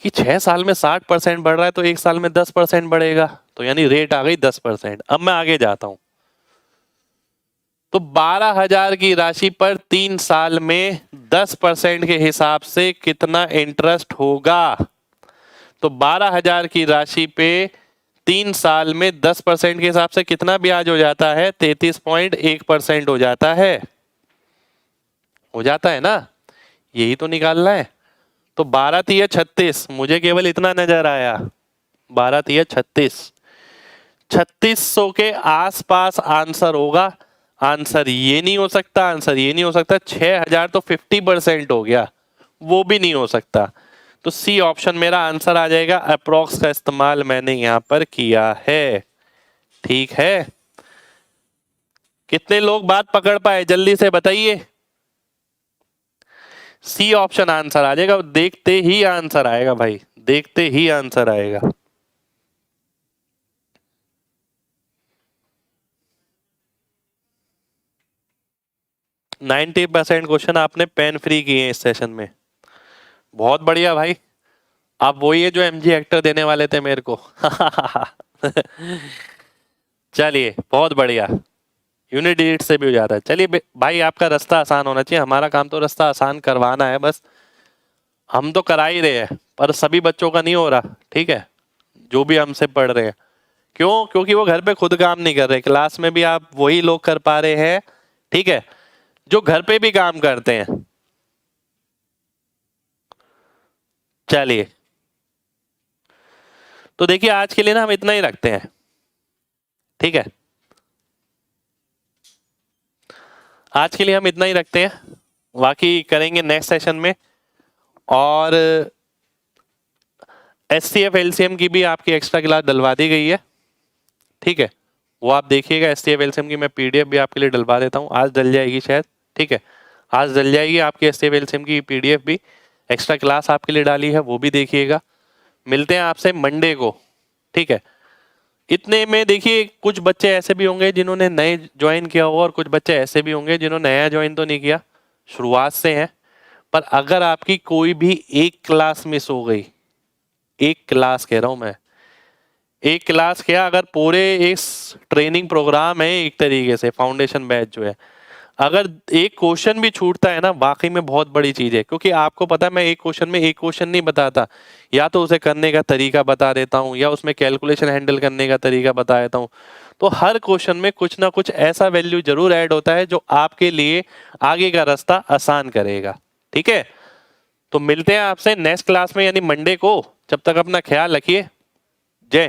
कि 6 साल में 60% बढ़ रहा है तो 1 साल में 10% बढ़ेगा, तो यानी रेट आ गई 10%। अब मैं आगे जाता हूं, तो 12,000 की राशि पर 3 साल में 10% के हिसाब से कितना इंटरेस्ट होगा? तो 12,000 की राशि पे 3 साल में 10% के हिसाब से कितना ब्याज हो जाता है? 33.1% हो जाता है। हो जाता है ना? यही तो निकालना है। तो 12 तिया 36, मुझे केवल इतना नजर आया, 12 तिया 36, 3600 के आसपास आंसर होगा। आंसर ये नहीं हो सकता, आंसर ये नहीं हो सकता। 6,000 तो 50% हो गया, वो भी नहीं हो सकता। तो सी ऑप्शन मेरा आंसर आ जाएगा। अप्रोक्स का इस्तेमाल मैंने यहां पर किया है। ठीक है, कितने लोग बात पकड़ पाए जल्दी से बताइए। सी ऑप्शन आंसर आ जाएगा, देखते ही आंसर आएगा भाई, देखते ही आंसर आएगा। नाइन्टी % क्वेश्चन आपने पेन फ्री किए हैं इस सेशन में, बहुत बढ़िया भाई। आप वही है जो एमजी एक्टर देने वाले थे मेरे को। चलिए बहुत बढ़िया, यूनिट डिजिट से भी हो जाता है। चलिए भाई, आपका रास्ता आसान होना चाहिए, हमारा काम तो रास्ता आसान करवाना है बस। हम तो करा ही रहे हैं, पर सभी बच्चों का नहीं हो रहा, ठीक है, जो भी हमसे पढ़ रहे हैं। क्यों? क्योंकि वो घर पे खुद काम नहीं कर रहे। क्लास में भी आप वही लोग कर पा रहे हैं, ठीक है, जो घर पे भी काम करते हैं। चलिए, तो देखिए आज के लिए ना हम इतना ही रखते हैं, ठीक है, आज के लिए हम इतना ही रखते हैं, बाकी करेंगे नेक्स्ट सेशन में। और SCF LCM की भी आपकी एक्स्ट्रा क्लास डलवा दी गई है, ठीक है, वो आप देखिएगा। SCF LCM की मैं PDF भी आपके लिए डलवा देता हूँ, आज डल जाएगी शायद, ठीक है, आज डल जाएगी आपकी SCF LCM की PDF भी। एक्स्ट्रा क्लास आपके लिए डाली है, वो भी देखिएगा। मिलते हैं आपसे मंडे को, ठीक है। इतने में देखिए, कुछ बच्चे ऐसे भी होंगे जिन्होंने नए ज्वाइन किया होगा, और कुछ बच्चे ऐसे भी होंगे जिन्होंने नया ज्वाइन तो नहीं किया, शुरुआत से हैं। पर अगर आपकी कोई भी एक क्लास मिस हो गई, एक क्लास कह रहा हूं मैं, एक क्लास क्या, अगर पूरे इस ट्रेनिंग प्रोग्राम है एक तरीके से फाउंडेशन बैच जो है, अगर एक क्वेश्चन भी छूटता है ना, वाकई में बहुत बड़ी चीज है। क्योंकि आपको पता है मैं एक क्वेश्चन में एक क्वेश्चन नहीं बताता, या तो उसे करने का तरीका बता देता हूँ, या उसमें कैलकुलेशन हैंडल करने का तरीका बता देता हूँ। तो हर क्वेश्चन में कुछ ना कुछ ऐसा वैल्यू जरूर ऐड होता है जो आपके लिए आगे का रास्ता आसान करेगा, ठीक है। तो मिलते हैं आपसे नेक्स्ट क्लास में, यानी मंडे को। जब तक अपना ख्याल रखिए।